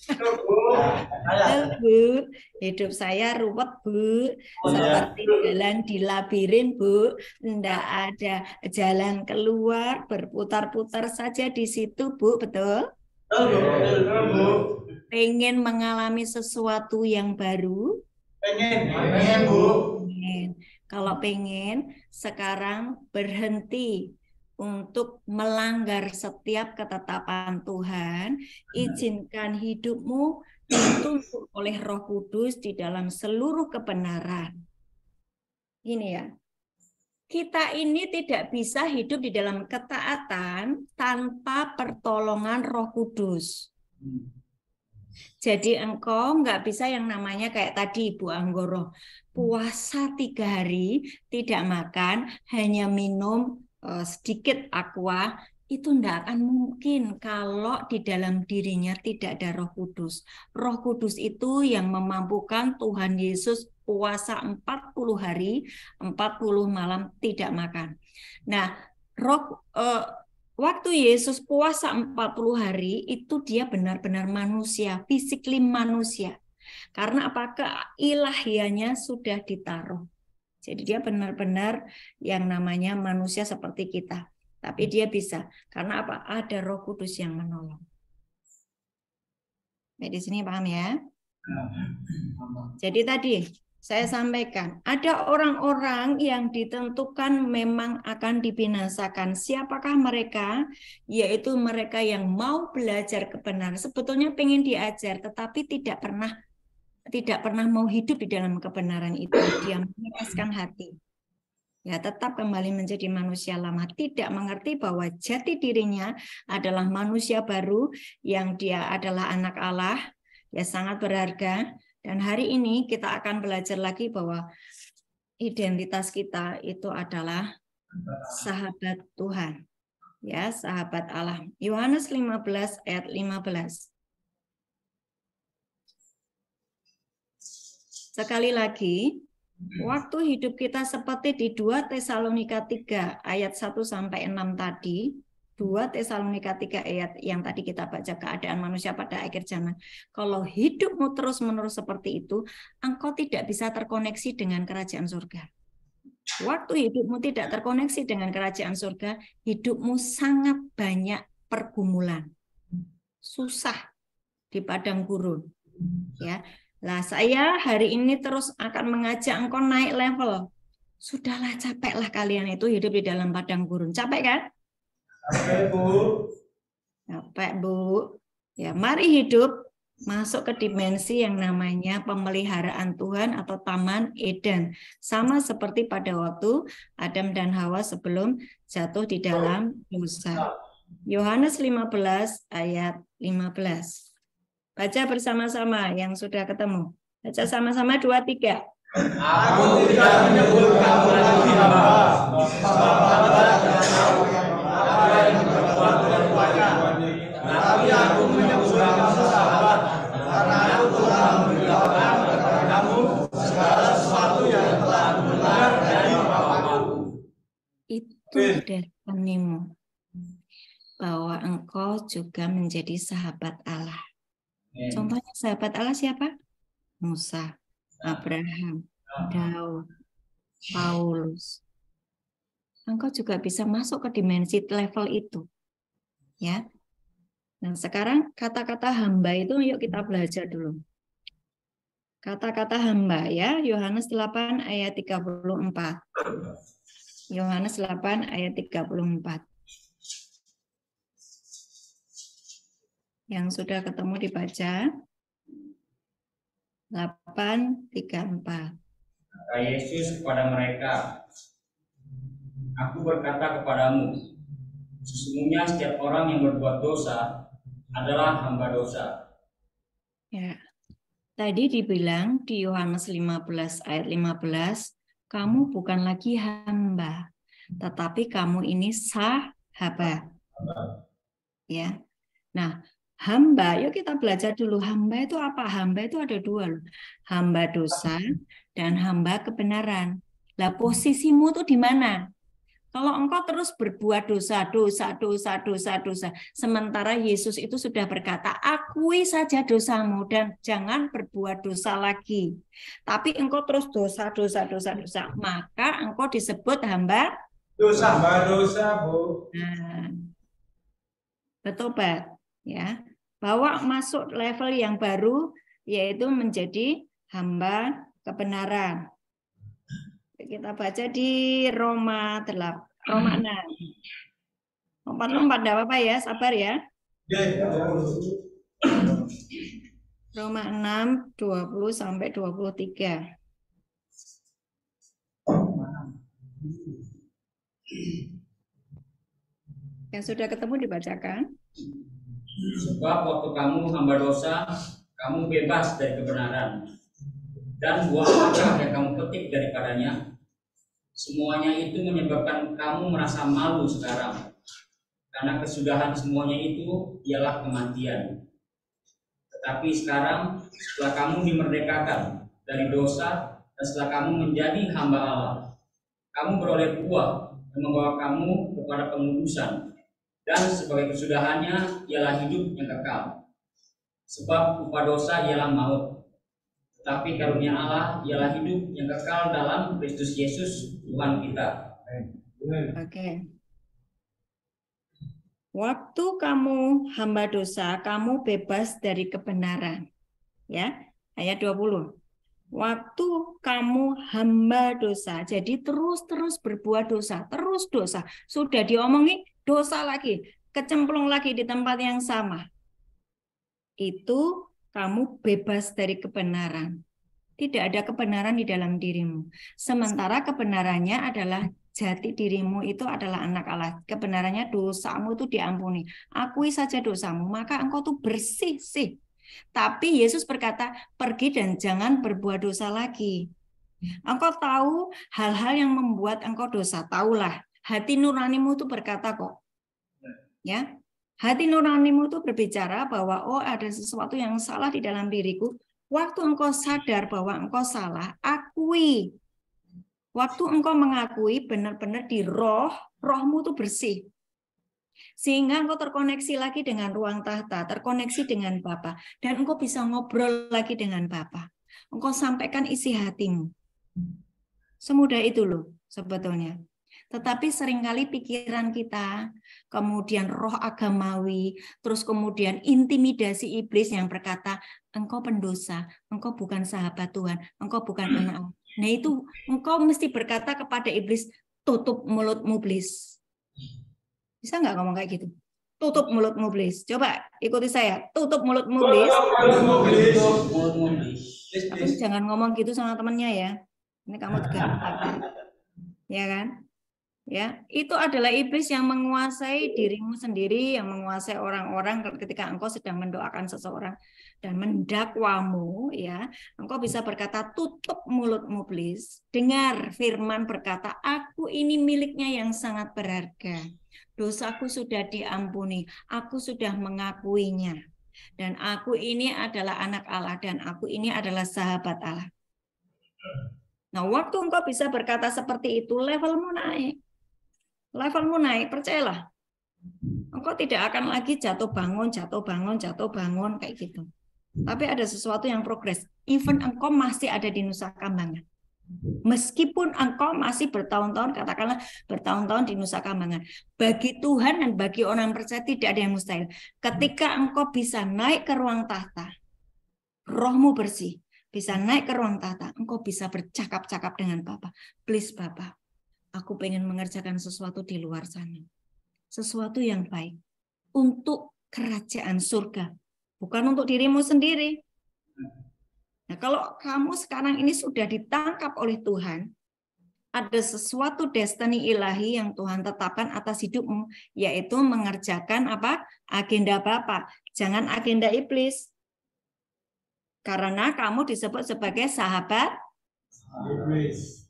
Betul, Bu. Hidup saya ruwet, Bu. Seperti jalan di labirin, Bu. Tidak ada jalan keluar, berputar-putar saja di situ, Bu. Betul? Betul, Bu. Pengen mengalami sesuatu yang baru, Pengen, Bu. Pengen. Kalau pengen, sekarang berhenti untuk melanggar setiap ketetapan Tuhan. Izinkan hidupmu dituntun oleh Roh Kudus di dalam seluruh kebenaran. Ini ya. Kita ini tidak bisa hidup di dalam ketaatan tanpa pertolongan Roh Kudus. Jadi engkau nggak bisa yang namanya kayak tadi Ibu Anggoro, puasa 3 hari, tidak makan, hanya minum sedikit aqua, itu tidak akan mungkin kalau di dalam dirinya tidak ada Roh Kudus. Roh Kudus itu yang memampukan Tuhan Yesus puasa 40 hari, 40 malam tidak makan. Nah, waktu Yesus puasa 40 hari itu dia benar-benar manusia, physically manusia. Karena apakah ilahiannya sudah ditaruh. Jadi dia benar-benar yang namanya manusia seperti kita. Tapi dia bisa. Karena apa? Ada Roh Kudus yang menolong. Nah, di sini paham ya? Jadi tadi saya sampaikan, ada orang-orang yang ditentukan memang akan dibinasakan. Siapakah mereka? Yaitu mereka yang mau belajar kebenaran. Sebetulnya pengen diajar, tetapi tidak pernah mau hidup di dalam kebenaran itu. Dia mengeraskan hati. Ya, tetap kembali menjadi manusia lama. Tidak mengerti bahwa jati dirinya adalah manusia baru, yang dia adalah anak Allah, ya sangat berharga. Dan hari ini kita akan belajar lagi bahwa identitas kita itu adalah sahabat Tuhan. Ya, sahabat Allah. Yohanes 15 ayat 15. Sekali lagi, waktu hidup kita seperti di 2 Tesalonika 3 ayat 1 sampai 6 tadi, 2 Tesalonika 3 ayat yang tadi kita baca, keadaan manusia pada akhir zaman. Kalau hidupmu terus-menerus seperti itu, engkau tidak bisa terkoneksi dengan kerajaan surga. Waktu hidupmu tidak terkoneksi dengan kerajaan surga, hidupmu sangat banyak pergumulan. Susah di padang gurun. Ya. Nah, saya hari ini terus akan mengajak engkau naik level. Sudahlah, capeklah kalian itu hidup di dalam padang gurun. Capek kan? Capek, Bu. Capek, Bu. Ya, mari hidup masuk ke dimensi yang namanya pemeliharaan Tuhan atau Taman Eden. Sama seperti pada waktu Adam dan Hawa sebelum jatuh di dalam dosa. Yohanes 15 ayat 15. Baca bersama-sama yang sudah ketemu. Baca sama-sama 2, 3. Aku tidak menyebut kamu lagi hamba, tapi aku menyebut kamu sahabat, karena aku telah memberitahukan kepada kamu segala sesuatu yang telah mendengar dari Bapa-Ku. Itu dasarmu bahwa engkau juga menjadi sahabat Allah. Contohnya sahabat Allah siapa? Musa, Abraham, Daud, Paulus. Engkau juga bisa masuk ke dimensi level itu. Ya. Nah, sekarang kata-kata hamba itu yuk kita belajar dulu. Kata-kata hamba ya, Yohanes 8 ayat 34. Yohanes 8 ayat 34. Yang sudah ketemu dibaca. 8:34. Kata Yesus kepada mereka, Aku berkata kepadamu, sesungguhnya setiap orang yang berbuat dosa adalah hamba dosa. Ya. Tadi dibilang di Yohanes 15 ayat 15, kamu bukan lagi hamba, tetapi kamu ini sahabat. Ya. Nah, hamba, yuk kita belajar dulu. Hamba itu apa? Hamba itu ada 2 loh. Hamba dosa dan hamba kebenaran. Lah posisimu tuh di mana? Kalau engkau terus berbuat dosa, sementara Yesus itu sudah berkata, akui saja dosamu dan jangan berbuat dosa lagi. Tapi engkau terus dosa, maka engkau disebut hamba Dosa, Bu. Nah, bertobat, ya. Bawa masuk level yang baru, yaitu menjadi hamba kebenaran. Kita baca di Roma 6. Lompat-lompat enggak apa-apa ya, sabar ya. Roma 6, 20 sampai 23. Yang sudah ketemu dibacakan. Sebab waktu kamu hamba dosa, kamu bebas dari kebenaran. Dan buah apakah yang kamu petik daripadanya? Semuanya itu menyebabkan kamu merasa malu sekarang. Karena kesudahan semuanya itu ialah kematian. Tetapi sekarang setelah kamu dimerdekakan dari dosa dan setelah kamu menjadi hamba Allah, kamu beroleh buah yang membawa kamu kepada pengudusan. Dan sebagai kesudahannya ialah hidup yang kekal. Sebab upah dosa ialah maut. Tetapi karunia Allah ialah hidup yang kekal dalam Kristus Yesus Tuhan kita. Oke. Waktu kamu hamba dosa, kamu bebas dari kebenaran. Ya, ayat 20. Waktu kamu hamba dosa, jadi terus berbuat dosa, terus dosa. Sudah diomongi, dosa lagi, kecemplung lagi di tempat yang sama. Itu kamu bebas dari kebenaran. Tidak ada kebenaran di dalam dirimu. Sementara kebenarannya adalah jati dirimu itu adalah anak Allah. Kebenarannya dosamu itu diampuni. Akui saja dosamu, maka engkau tuh bersih sih. Tapi Yesus berkata, pergi dan jangan berbuat dosa lagi. Engkau tahu hal-hal yang membuat engkau dosa. Taulah, hati nuranimu itu berkata kok. Ya, hati nuranimu itu berbicara bahwa oh ada sesuatu yang salah di dalam diriku. Waktu engkau sadar bahwa engkau salah, akui. Waktu engkau mengakui benar-benar di rohmu itu bersih. Sehingga engkau terkoneksi lagi dengan ruang tahta, terkoneksi dengan Bapa, dan engkau bisa ngobrol lagi dengan Bapa. Engkau sampaikan isi hatimu. Semudah itu loh sebetulnya. Tetapi seringkali pikiran kita, kemudian roh agamawi, terus kemudian intimidasi iblis yang berkata, engkau pendosa, engkau bukan sahabat Tuhan, engkau bukan anak Allah. Nah itu engkau mesti berkata kepada iblis, tutup mulutmu iblis. Bisa nggak ngomong kayak gitu? Tutup mulutmu iblis. Coba ikuti saya, tutup mulutmu iblis. Tapi jangan ngomong gitu sama temennya ya. Ini kamu tegar. Ya kan? Ya, itu adalah iblis yang menguasai dirimu sendiri, yang menguasai orang-orang ketika engkau sedang mendoakan seseorang dan mendakwamu, ya. Engkau bisa berkata, tutup mulutmu iblis. Dengar firman berkata, aku ini miliknya yang sangat berharga. Dosaku sudah diampuni, aku sudah mengakuinya. Dan aku ini adalah anak Allah dan aku ini adalah sahabat Allah. Nah, waktu engkau bisa berkata seperti itu, levelmu naik. Levelmu naik, percayalah. Engkau tidak akan lagi jatuh bangun kayak gitu. Tapi ada sesuatu yang progres. Even engkau masih ada di Nusa Kambangan. Meskipun engkau masih bertahun-tahun, katakanlah bertahun-tahun di Nusa Kambangan. Bagi Tuhan dan bagi orang percaya tidak ada yang mustahil. Ketika engkau bisa naik ke ruang tahta, rohmu bersih, bisa naik ke ruang tahta, engkau bisa bercakap-cakap dengan Bapa. Please Bapa, aku pengen mengerjakan sesuatu di luar sana. Sesuatu yang baik. Untuk kerajaan surga. Bukan untuk dirimu sendiri. Nah, kalau kamu sekarang ini sudah ditangkap oleh Tuhan, ada sesuatu destiny ilahi yang Tuhan tetapkan atas hidupmu, yaitu mengerjakan apa? Agenda Bapa. Jangan agenda iblis. Karena kamu disebut sebagai sahabat Iblis.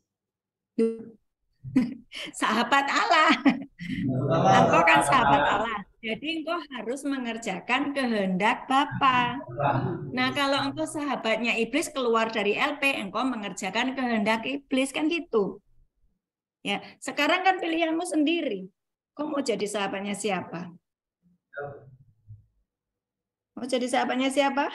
sahabat Allah. Engkau kan sahabat Allah. Jadi engkau harus mengerjakan kehendak Bapa. Nah, kalau engkau sahabatnya iblis keluar dari LP, engkau mengerjakan kehendak iblis, kan gitu. Ya, sekarang kan pilihanmu sendiri. Kau mau jadi sahabatnya siapa? Mau jadi sahabatnya siapa?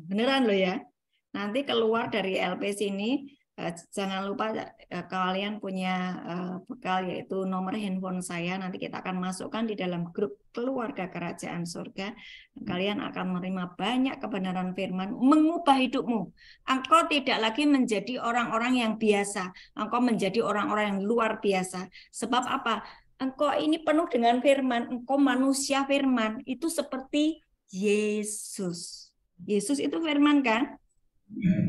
Beneran loh ya. Nanti keluar dari LP sini, Jangan lupa kalian punya bekal, yaitu nomor handphone saya. Nanti kita akan masukkan di dalam grup keluarga kerajaan surga. Kalian akan menerima banyak kebenaran firman, mengubah hidupmu. Engkau tidak lagi menjadi orang-orang yang biasa. Engkau menjadi orang-orang yang luar biasa. Sebab apa? Engkau ini penuh dengan firman. Engkau manusia firman. Itu seperti Yesus. Yesus itu firman kan?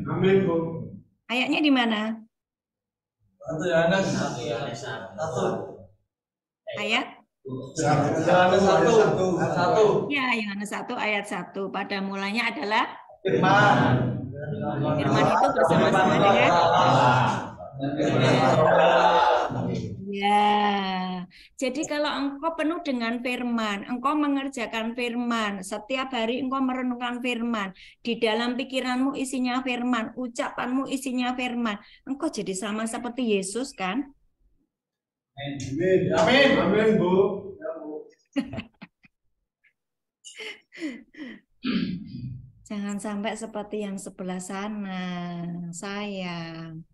Amin, Bu. Ayatnya di mana? 1 Yohanes 1. Ayat? Yohanes 1. Ya, Yohanes 1 ayat 1. Pada mulanya adalah Firman. firman itu bersama-sama dengan ya. Jadi kalau engkau penuh dengan firman, engkau mengerjakan firman, setiap hari engkau merenungkan firman, di dalam pikiranmu isinya firman, ucapanmu isinya firman, engkau jadi sama seperti Yesus kan? Amin. Amin. Amin, Bu. Jangan sampai seperti yang sebelah sana, sayang.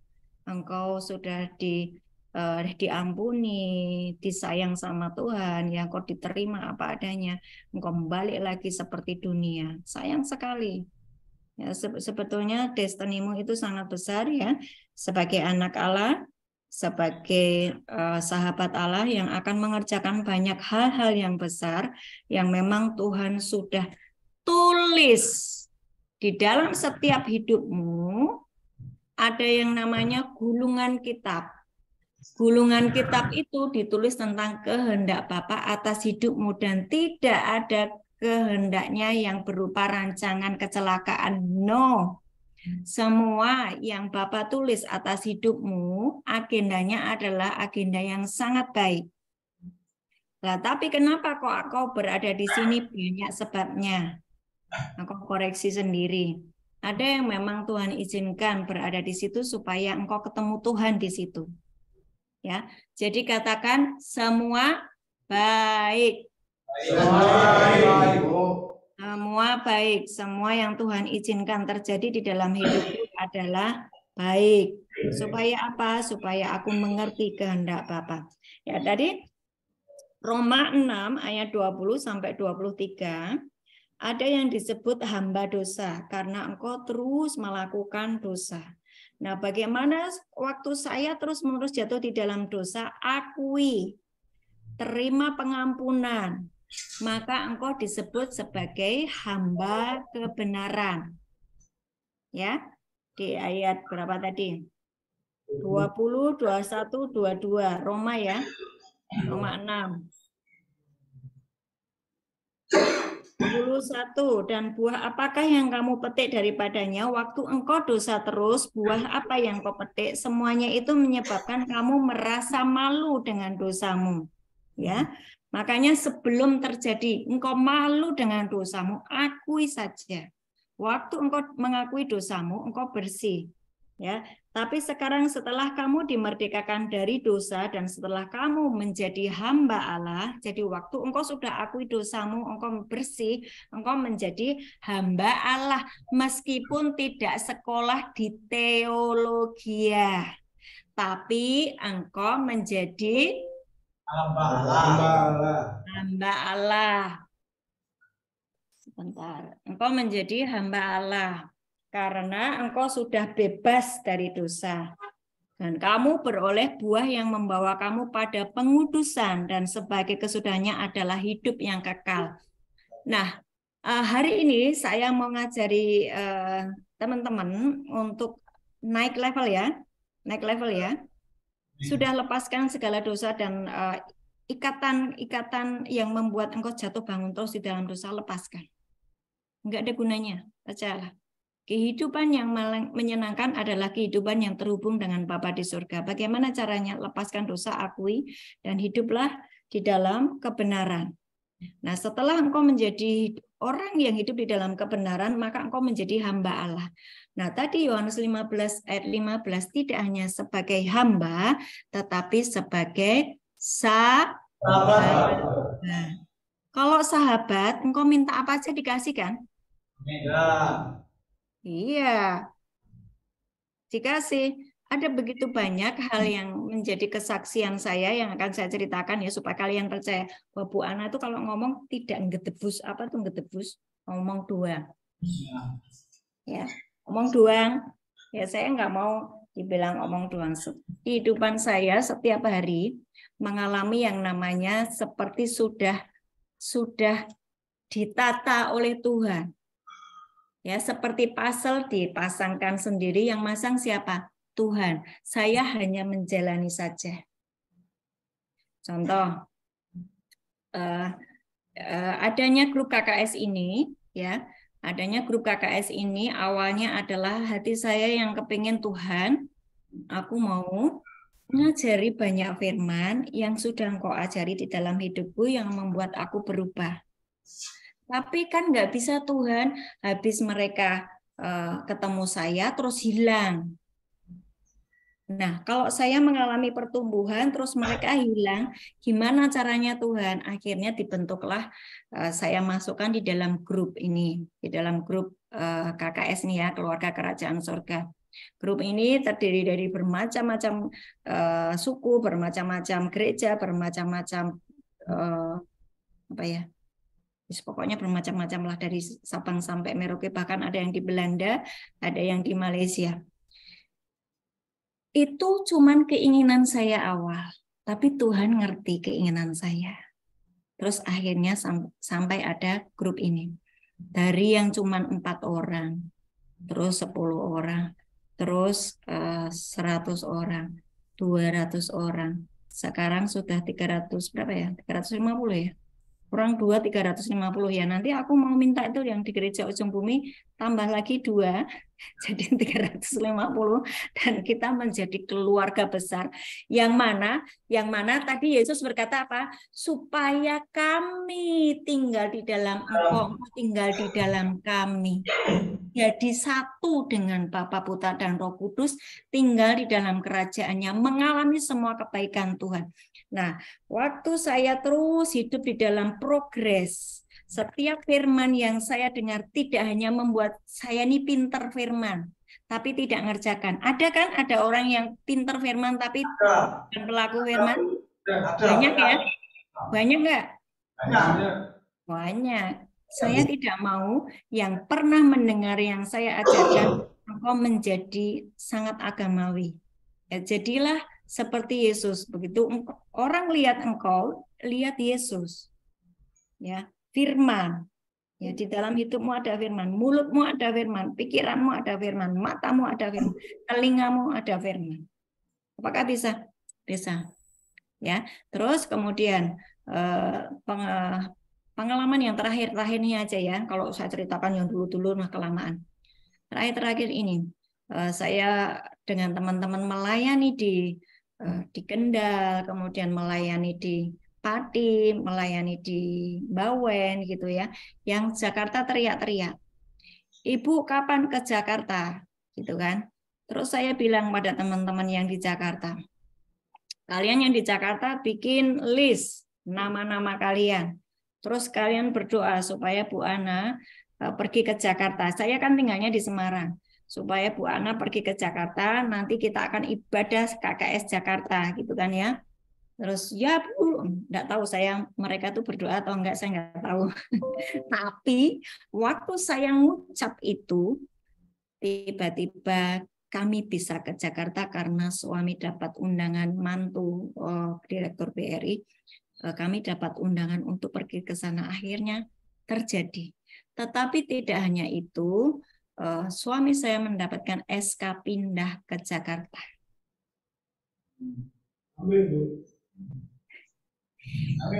Engkau sudah diampuni, disayang sama Tuhan, ya engkau diterima apa adanya, engkau balik lagi seperti dunia. Sayang sekali. Ya, sebetulnya destinimu itu sangat besar ya, sebagai anak Allah, sebagai sahabat Allah yang akan mengerjakan banyak hal-hal yang besar yang memang Tuhan sudah tulis di dalam setiap hidupmu. Ada yang namanya gulungan kitab. Gulungan kitab itu ditulis tentang kehendak Bapa atas hidupmu dan tidak ada kehendaknya yang berupa rancangan kecelakaan. No. Semua yang Bapa tulis atas hidupmu, agendanya adalah agenda yang sangat baik. Nah, tapi kenapa kok kau berada di sini? Banyak sebabnya. Engkau koreksi sendiri. Ada yang memang Tuhan izinkan berada di situ supaya engkau ketemu Tuhan di situ. Ya, jadi katakan semua baik. Semua baik, semua yang Tuhan izinkan terjadi di dalam hidupku adalah baik. Supaya apa? Supaya aku mengerti kehendak Bapa. Ya, tadi Roma 6 ayat 20 sampai 23 ada yang disebut hamba dosa karena engkau terus melakukan dosa. Nah, bagaimana waktu saya terus-menerus jatuh di dalam dosa, akui, terima pengampunan, maka engkau disebut sebagai hamba kebenaran. Ya, di ayat berapa tadi? 20, 21, 22, Roma ya. Roma 6. 21. Dan buah apakah yang kamu petik daripadanya? Waktu engkau dosa terus, buah apa yang kau petik? Semuanya itu menyebabkan kamu merasa malu dengan dosamu. Ya, makanya sebelum terjadi engkau malu dengan dosamu, akui saja. Waktu engkau mengakui dosamu, engkau bersih. Ya, tapi sekarang setelah kamu dimerdekakan dari dosa dan setelah kamu menjadi hamba Allah, jadi waktu engkau sudah akui dosamu, engkau bersih, engkau menjadi hamba Allah meskipun tidak sekolah di teologi, tapi engkau menjadi hamba Allah. Hamba Allah. Sebentar, engkau menjadi hamba Allah. Karena engkau sudah bebas dari dosa. Dan kamu beroleh buah yang membawa kamu pada pengudusan dan sebagai kesudahannya adalah hidup yang kekal. Nah, hari ini saya mau ngajari teman-teman untuk naik level ya. Naik level ya. Sudah lepaskan segala dosa dan ikatan-ikatan yang membuat engkau jatuh bangun terus di dalam dosa, lepaskan. Enggak ada gunanya, percayalah. Kehidupan yang menyenangkan adalah kehidupan yang terhubung dengan Bapa di surga. Bagaimana caranya? Lepaskan dosa, akui, dan hiduplah di dalam kebenaran. Nah, setelah engkau menjadi orang yang hidup di dalam kebenaran, maka engkau menjadi hamba Allah. Nah, tadi Yohanes 15 ayat 15 tidak hanya sebagai hamba, tetapi sebagai sahabat. Nah, kalau sahabat, engkau minta apa aja dikasih kan? Ya. Iya, dikasih. ada begitu banyak hal yang menjadi kesaksian saya yang akan saya ceritakan ya supaya kalian percaya bahwa Bu Ana itu kalau ngomong tidak ngedebus, apa tuh ngedebus, ngomong doang. Ya, ngomong doang. Ya saya nggak mau dibilang ngomong doang. Kehidupan saya setiap hari mengalami yang namanya seperti sudah ditata oleh Tuhan. Ya, seperti puzzle dipasangkan sendiri, yang masang siapa? Tuhan. Saya hanya menjalani saja. Contoh, adanya grup KKS ini, ya, adanya grup KKS ini awalnya adalah hati saya yang kepingin Tuhan, aku mau mengajari banyak firman yang sudah Engkau ajari di dalam hidupku yang membuat aku berubah. Tapi kan nggak bisa Tuhan, habis mereka ketemu saya terus hilang. Nah, kalau saya mengalami pertumbuhan terus mereka hilang, gimana caranya Tuhan? Akhirnya dibentuklah saya masukkan di dalam grup ini, di dalam grup KKS nih ya, Keluarga Kerajaan Surga. Grup ini terdiri dari bermacam-macam suku, bermacam-macam gereja, bermacam-macam apa ya? Pokoknya bermacam-macam lah, dari Sabang sampai Merauke, bahkan ada yang di Belanda, ada yang di Malaysia. Itu cuman keinginan saya awal, tapi Tuhan ngerti keinginan saya. Terus akhirnya sampai ada grup ini. Dari yang cuman 4 orang, terus 10 orang, terus 100 orang, 200 orang. Sekarang sudah 300 berapa ya? 350 ya? Kurang 2, 350 ya. Nanti aku mau minta itu yang di gereja Ujung Bumi tambah lagi 2, jadi 350, dan kita menjadi keluarga besar. Yang mana tadi Yesus berkata apa? Supaya kami tinggal di dalam Engkau, tinggal di dalam kami. Jadi satu dengan Bapa, Putra, dan Roh Kudus, tinggal di dalam kerajaannya, mengalami semua kebaikan Tuhan. Nah, waktu saya terus hidup di dalam progres, setiap firman yang saya dengar tidak hanya membuat saya ini pinter firman, tapi tidak ngerjakan. Ada kan? Ada orang yang pinter firman tapi bukan pelaku firman? Banyak ya? Banyak nggak? Banyak. Saya tidak mau yang pernah mendengar yang saya ajarkan, engkau menjadi sangat agamawi. Ya, jadilah seperti Yesus. Begitu orang lihat engkau, lihat Yesus. Ya, firman. Ya, di dalam hidupmu ada firman, mulutmu ada firman, pikiranmu ada firman, matamu ada firman, telingamu ada firman. Apakah bisa? Bisa. Ya. Terus kemudian pengalaman yang terakhir ini aja ya. Kalau saya ceritakan yang dulu-dulu nah kelamaan. Terakhir ini saya dengan teman-teman melayani di Kendal, kemudian melayani di Pati, melayani di Bawen gitu ya. Yang Jakarta teriak-teriak, "Ibu kapan ke Jakarta?" gitu kan. Terus saya bilang pada teman-teman yang di Jakarta, kalian yang di Jakarta bikin list nama-nama kalian. Terus kalian berdoa supaya Bu Ana pergi ke Jakarta. Saya kan tinggalnya di Semarang. Supaya Bu Ana pergi ke Jakarta, nanti kita akan ibadah KKS Jakarta, gitu kan ya. Terus ya Bu, enggak tahu saya mereka tuh berdoa atau enggak, saya enggak tahu. Tapi waktu saya ngucap itu, tiba-tiba kami bisa ke Jakarta karena suami dapat undangan mantu Direktur BRI. Kami dapat undangan untuk pergi ke sana, akhirnya terjadi. Tetapi tidak hanya itu, suami saya mendapatkan SK pindah ke Jakarta.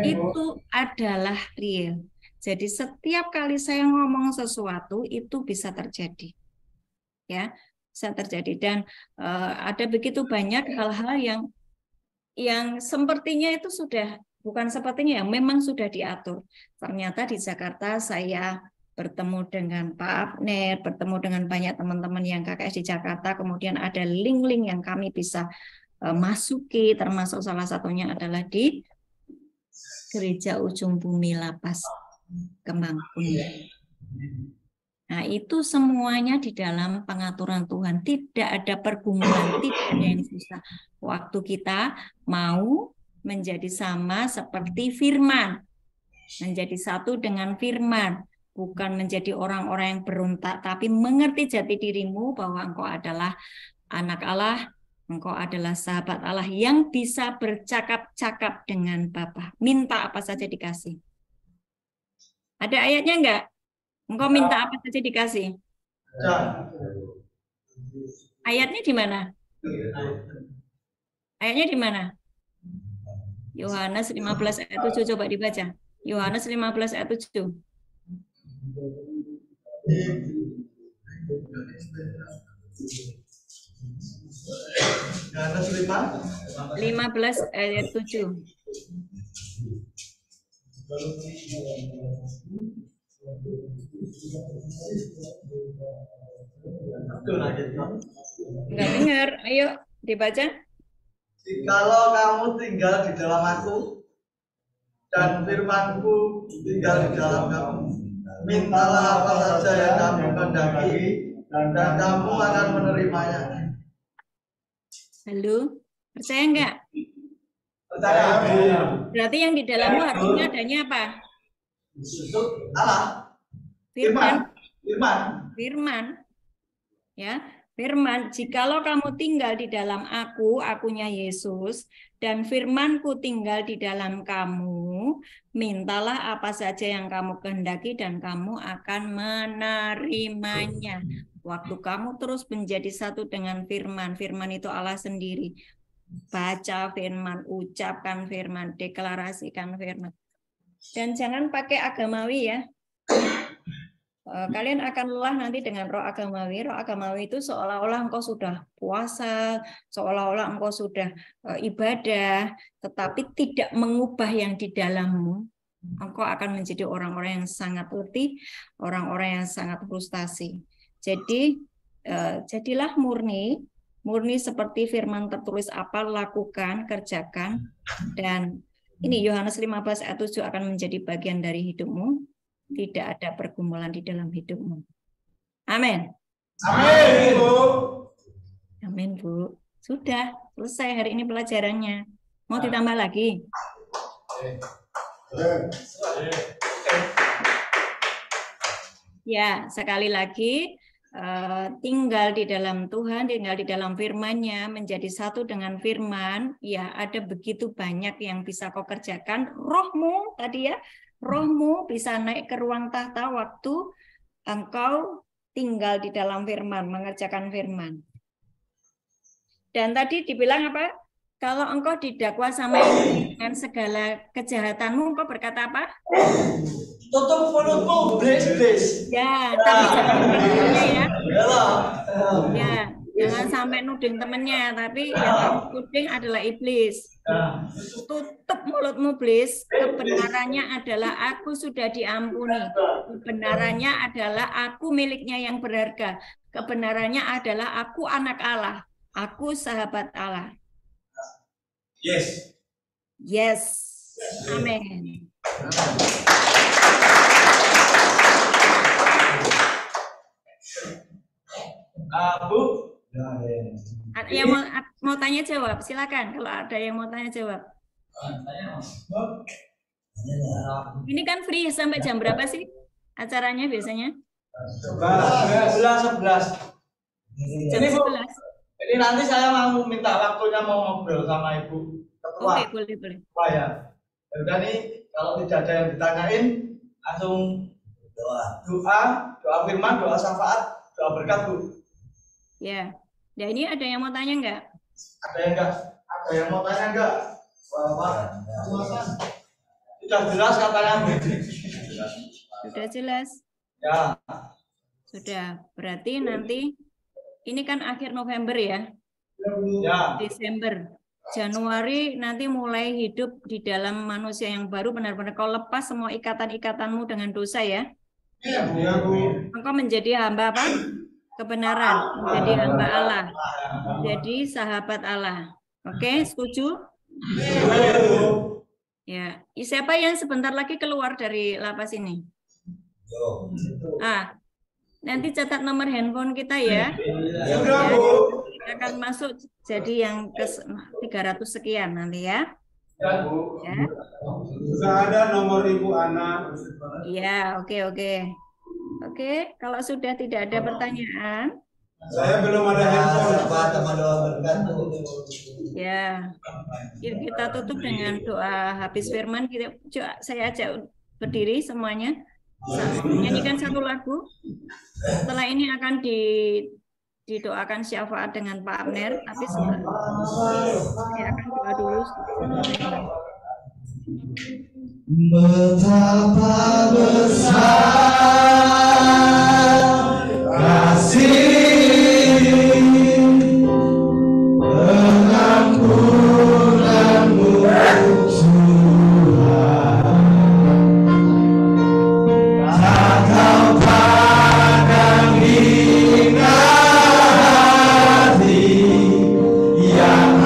Itu adalah real. Jadi setiap kali saya ngomong sesuatu itu bisa terjadi, ya, bisa terjadi. Dan ada begitu banyak hal-hal yang sepertinya itu sudah bukan sepertinya, yang memang sudah diatur. Ternyata di Jakarta saya bertemu dengan Pak Abner, bertemu dengan banyak teman-teman yang KKS di Jakarta, kemudian ada link-link yang kami bisa masuki, termasuk salah satunya adalah di Gereja Ujung Bumi Lapas Kembang Kuning. Nah, itu semuanya di dalam pengaturan Tuhan. Tidak ada pergumulan, tidak ada yang susah. Waktu kita mau menjadi sama seperti firman. Menjadi satu dengan firman. Bukan menjadi orang-orang yang berontak, tapi mengerti jati dirimu bahwa engkau adalah anak Allah, engkau adalah sahabat Allah yang bisa bercakap-cakap dengan Bapa. Minta apa saja dikasih. Ada ayatnya enggak? Engkau minta apa saja dikasih. Ayatnya di mana? Ayatnya di mana? Yohanes 15 ayat 7, coba dibaca. Yohanes 15 ayat 7. Yohanes 15 ayat 7. Enggak dengar, ayo dibaca. Jikalau kamu tinggal di dalam aku dan firmanku tinggal di dalam kamu, mintalah apa saja yang kamu kehendaki dan kamu akan menerimanya. Halo, percaya enggak? Percaya? Berarti yang di dalammu harusnya adanya apa? Itu Allah. Firman. Firman. Ya, firman. Jikalau kamu tinggal di dalam aku, akunya Yesus, dan firmanku tinggal di dalam kamu, mintalah apa saja yang kamu kehendaki dan kamu akan menerimanya. Waktu kamu terus menjadi satu dengan firman, firman itu Allah sendiri. Baca firman, ucapkan firman, deklarasikan firman. Dan jangan pakai agamawi ya. Kalian akan lelah nanti dengan roh agamawi. Roh agamawi itu seolah-olah engkau sudah puasa, seolah-olah engkau sudah ibadah, tetapi tidak mengubah yang di dalammu. Engkau akan menjadi orang-orang yang sangat letih, orang-orang yang sangat frustasi. Jadi, jadilah murni seperti firman tertulis apa, lakukan, kerjakan. Dan ini Yohanes 15 ayat 7 akan menjadi bagian dari hidupmu. Tidak ada pergumulan di dalam hidupmu. Amin. Amin, Bu. Amin, Bu. Sudah selesai hari ini pelajarannya. Mau ditambah lagi? Ya, sekali lagi tinggal di dalam Tuhan, tinggal di dalam firman-Nya, menjadi satu dengan firman. Ya, ada begitu banyak yang bisa kau kerjakan. Rohmu tadi ya. Rohmu bisa naik ke ruang tahta waktu engkau tinggal di dalam firman, mengerjakan firman. Dan tadi dibilang apa? Kalau engkau didakwa sama iblis dengan segala kejahatanmu, engkau berkata apa? Tutup mulutmu, iblis. Ya, tapi jangan temennya ya. Ya, jangan sampai nuding temennya, tapi yang nuding adalah iblis. Tutup mulutmu, iblis. Kebenarannya adalah aku sudah diampuni. Kebenarannya adalah aku miliknya yang berharga. Kebenarannya adalah aku anak Allah. Aku sahabat Allah. Yes. Yes. Amin. Bu. Ada yang mau tanya jawab, silakan. Kalau ada yang mau tanya jawab. Ini kan free sampai jam berapa sih acaranya biasanya? 11. Jam 11. Ini nanti saya mau minta waktunya mau ngobrol sama Ibu Ketua. Oke, boleh. Wah ya. Udah nih, kalau tidak ada yang ditanyain, langsung doa firman, doa syafaat, doa berkat, Bu. Ya. Ya, ini ada yang mau tanya enggak? Ada yang mau tanya enggak? Bapak. Sudah jelas katanya, Bu. Sudah jelas. Ya. Sudah. Berarti nanti ini kan akhir November ya. Ya. Desember. Januari nanti mulai hidup di dalam manusia yang baru, benar-benar kau lepas semua ikatan-ikatanmu dengan dosa ya. Iya, Bu. Engkau menjadi hamba apa? Kebenaran, menjadi hamba Allah. Jadi sahabat Allah. Oke, setuju? Ya. Siapa yang sebentar lagi keluar dari lapas ini? Nanti catat nomor handphone kita ya. Sudah, Bu. Kita akan masuk jadi yang ke 300 sekian nanti ya. Ya, Bu. Ya. Sudah ada nomor Ibu Ana. Iya, oke. Oke, kalau sudah tidak ada pertanyaan, Saya belum ada handphone. ya, kita tutup dengan doa habis firman. Saya ajak berdiri semuanya, nyanyikan satu lagu. Setelah ini akan didoakan syafaat dengan Pak Abner, tapi saya akan doa dulu. Betapa besar kasih pengampunanmu Tuhan, tak kau pandang hina hati yang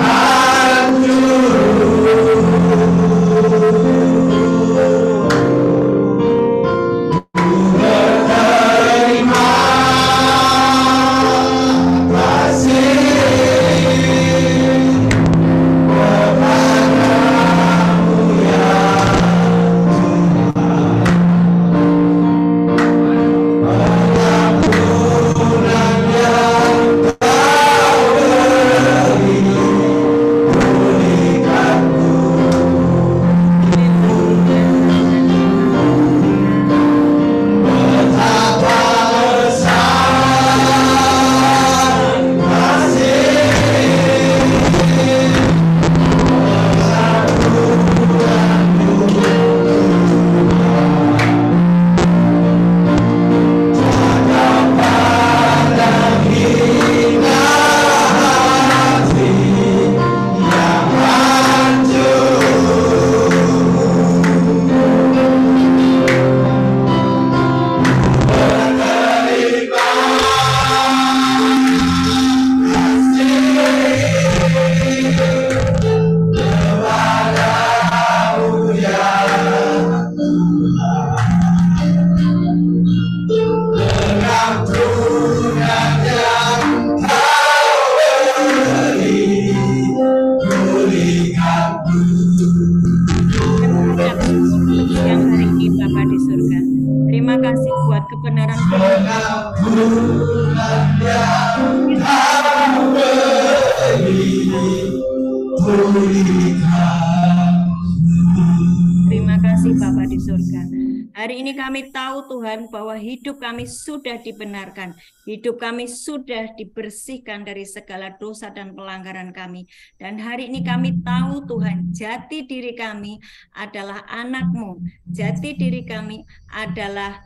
Terima kasih Bapa di surga. Hari ini kami tahu Tuhan bahwa hidup kami sudah dibenarkan. Hidup kami sudah dibersihkan dari segala dosa dan pelanggaran kami. Dan hari ini kami tahu Tuhan, jati diri kami adalah anak-Mu. Jati diri kami adalah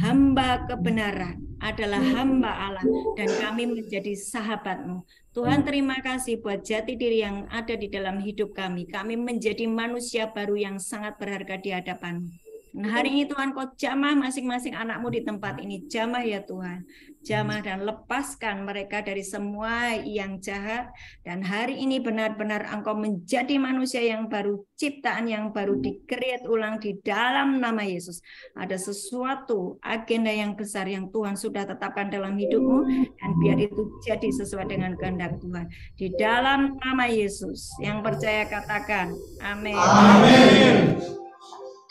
hamba kebenaran, adalah hamba Allah. Dan kami menjadi sahabat-Mu. Tuhan, terima kasih buat jati diri yang ada di dalam hidup kami. Kami menjadi manusia baru yang sangat berharga di hadapan-Mu. Nah, hari ini Tuhan, Kau jamah masing-masing anak-Mu di tempat ini. Jamah ya Tuhan. Jamah dan lepaskan mereka dari semua yang jahat. Dan hari ini benar-benar Engkau menjadi manusia yang baru, ciptaan yang baru, di-create ulang di dalam nama Yesus. Ada sesuatu agenda yang besar yang Tuhan sudah tetapkan dalam hidupmu. Dan biar itu jadi sesuai dengan kehendak Tuhan. Di dalam nama Yesus. Yang percaya katakan. Amin. Amin.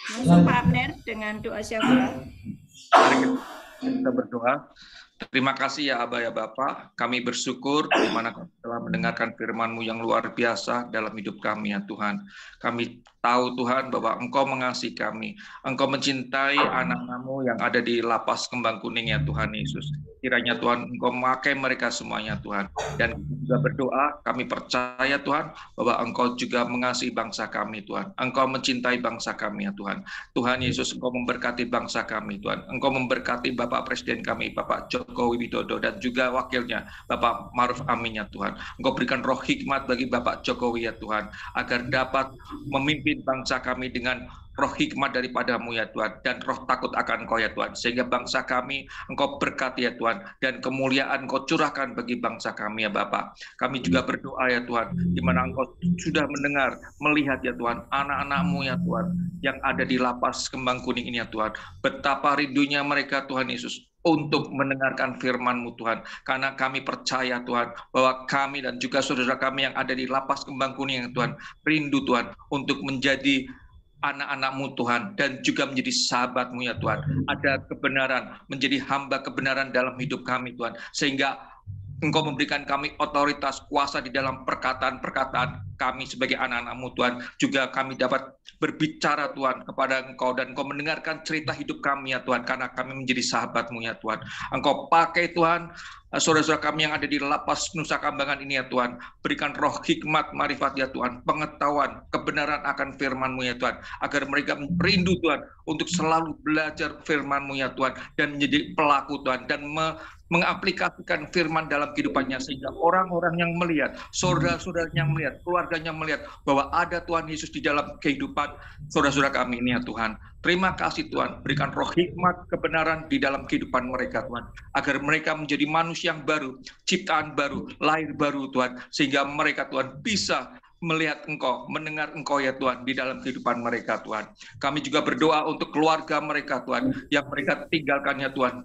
Langsung Pak Abner dengan doa syafaat. Mari kita berdoa. Terima kasih ya Aba ya Bapa, kami bersyukur di mana kami telah mendengarkan firman-Mu yang luar biasa dalam hidup kami ya Tuhan. Kami tahu Tuhan bahwa Engkau mengasihi kami, Engkau mencintai anak-anak-Mu yang ada di lapas Kembang Kuning ya Tuhan Yesus. Kiranya Tuhan Engkau memakai mereka semuanya Tuhan. Dan juga berdoa, kami percaya Tuhan bahwa Engkau juga mengasihi bangsa kami Tuhan. Engkau mencintai bangsa kami ya Tuhan. Tuhan Yesus, Engkau memberkati bangsa kami Tuhan. Engkau memberkati Bapak Presiden kami, Bapak Jokowi Widodo, dan juga wakilnya Bapak Ma'ruf Amin ya Tuhan. Engkau berikan roh hikmat bagi Bapak Jokowi ya Tuhan, agar dapat memimpin bangsa kami dengan roh hikmat daripada-Mu ya Tuhan, dan roh takut akan Engkau ya Tuhan, sehingga bangsa kami Engkau berkati ya Tuhan, dan kemuliaan Engkau curahkan bagi bangsa kami ya Bapak. Kami juga berdoa ya Tuhan, di mana Engkau sudah mendengar, melihat ya Tuhan, anak-anak-Mu ya Tuhan, yang ada di lapas Kembang Kuning ini ya Tuhan, betapa rindunya mereka Tuhan Yesus untuk mendengarkan firman-Mu Tuhan. Karena kami percaya Tuhan bahwa kami dan juga saudara kami yang ada di Lapas Kembang Kuning Tuhan rindu Tuhan untuk menjadi anak-anak-Mu Tuhan dan juga menjadi sahabat-Mu ya Tuhan. Ada kebenaran, menjadi hamba kebenaran dalam hidup kami Tuhan. Sehingga Engkau memberikan kami otoritas, kuasa di dalam perkataan-perkataan kami sebagai anak-anak-Mu Tuhan. Juga kami dapat berbicara Tuhan kepada Engkau dan Engkau mendengarkan cerita hidup kami ya Tuhan. Karena kami menjadi sahabat-Mu ya Tuhan. Engkau pakai Tuhan saudara-saudara kami yang ada di Lapas Nusa Kambangan ini ya Tuhan. Berikan roh hikmat, marifat ya Tuhan. Pengetahuan, kebenaran akan firman-Mu ya Tuhan. Agar mereka merindu Tuhan untuk selalu belajar firman-Mu ya Tuhan. Dan menjadi pelaku Tuhan. Dan mengaplikasikan firman dalam kehidupannya. Sehingga orang-orang yang melihat, saudara-saudara yang melihat, keluarganya melihat bahwa ada Tuhan Yesus di dalam kehidupan saudara-saudara kami ini ya Tuhan. Terima kasih Tuhan. Berikan roh hikmat, kebenaran di dalam kehidupan mereka Tuhan. Agar mereka menjadi manusia yang baru, ciptaan baru, lahir baru Tuhan. Sehingga mereka Tuhan bisa melihat Engkau, mendengar Engkau ya Tuhan di dalam kehidupan mereka Tuhan. Kami juga berdoa untuk keluarga mereka Tuhan yang mereka tinggalkan ya Tuhan.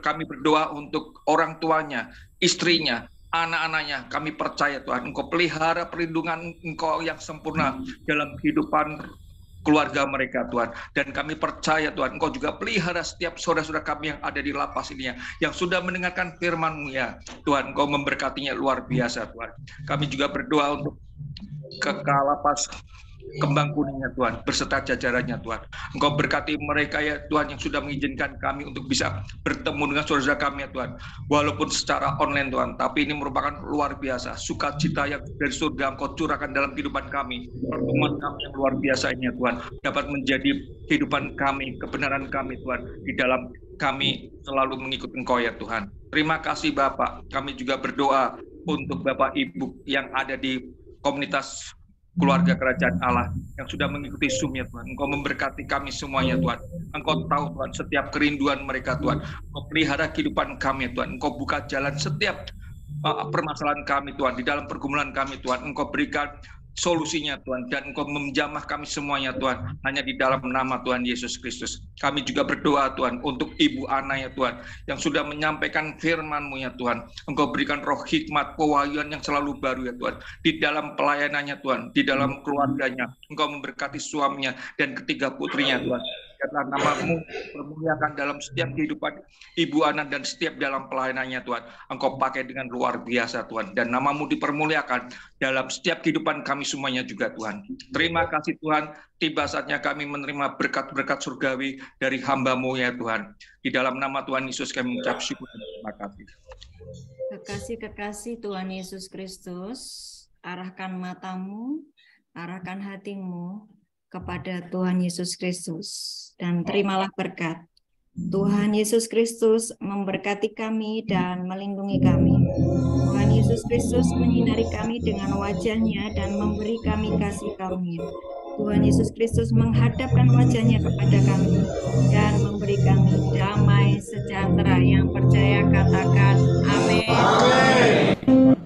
Kami berdoa untuk orang tuanya, istrinya, anak-anaknya. Kami percaya Tuhan Engkau pelihara perlindungan Engkau yang sempurna dalam kehidupan keluarga mereka Tuhan. Dan kami percaya Tuhan Engkau juga pelihara setiap saudara-saudara kami yang ada di lapas ini yang sudah mendengarkan firman-Mu ya Tuhan. Engkau memberkatinya luar biasa Tuhan. Kami juga berdoa untuk ke Lapas Kembang Kuning ya Tuhan, berserta jajarannya Tuhan. Engkau berkati mereka ya Tuhan yang sudah mengizinkan kami untuk bisa bertemu dengan saudara kami ya Tuhan. Walaupun secara online Tuhan, tapi ini merupakan luar biasa. Sukacita yang dari surga Engkau curahkan dalam kehidupan kami. Pertemuan kami yang luar biasa ini ya Tuhan, dapat menjadi kehidupan kami, kebenaran kami Tuhan, di dalam kami selalu mengikut Engkau ya Tuhan. Terima kasih Bapak. Kami juga berdoa untuk Bapak Ibu yang ada di komunitas keluarga kerajaan Allah yang sudah mengikuti Zoom ya Tuhan. Engkau memberkati kami semuanya Tuhan. Engkau tahu Tuhan setiap kerinduan mereka Tuhan. Engkau pelihara kehidupan kami Tuhan. Engkau buka jalan setiap permasalahan kami Tuhan. Di dalam pergumulan kami Tuhan. Engkau berikan solusinya Tuhan, dan Engkau menjamah kami semuanya Tuhan, hanya di dalam nama Tuhan Yesus Kristus. Kami juga berdoa Tuhan untuk Ibu Ana ya Tuhan, yang sudah menyampaikan firman-Mu ya Tuhan. Engkau berikan roh hikmat, pewahyuan yang selalu baru ya Tuhan, di dalam pelayanannya Tuhan, di dalam keluarganya. Engkau memberkati suaminya dan ketiga putrinya Tuhan. Biarlah nama-Mu dipermuliakan dalam setiap kehidupan Ibu Ana dan setiap dalam pelayanannya Tuhan. Engkau pakai dengan luar biasa Tuhan, dan nama-Mu dipermuliakan dalam setiap kehidupan kami semuanya juga Tuhan. Terima kasih Tuhan, tiba saatnya kami menerima berkat-berkat surgawi dari hamba-Mu ya Tuhan. Di dalam nama Tuhan Yesus kami mengucap syukur dan terima kasih. Kekasih Tuhan Yesus Kristus, arahkan matamu, arahkan hatimu kepada Tuhan Yesus Kristus, dan terimalah berkat. Tuhan Yesus Kristus memberkati kami dan melindungi kami. Tuhan Yesus Kristus menyinari kami dengan wajah-Nya dan memberi kami kasih karunia. Tuhan Yesus Kristus menghadapkan wajah-Nya kepada kami dan memberi kami damai sejahtera. Yang percaya katakan amin.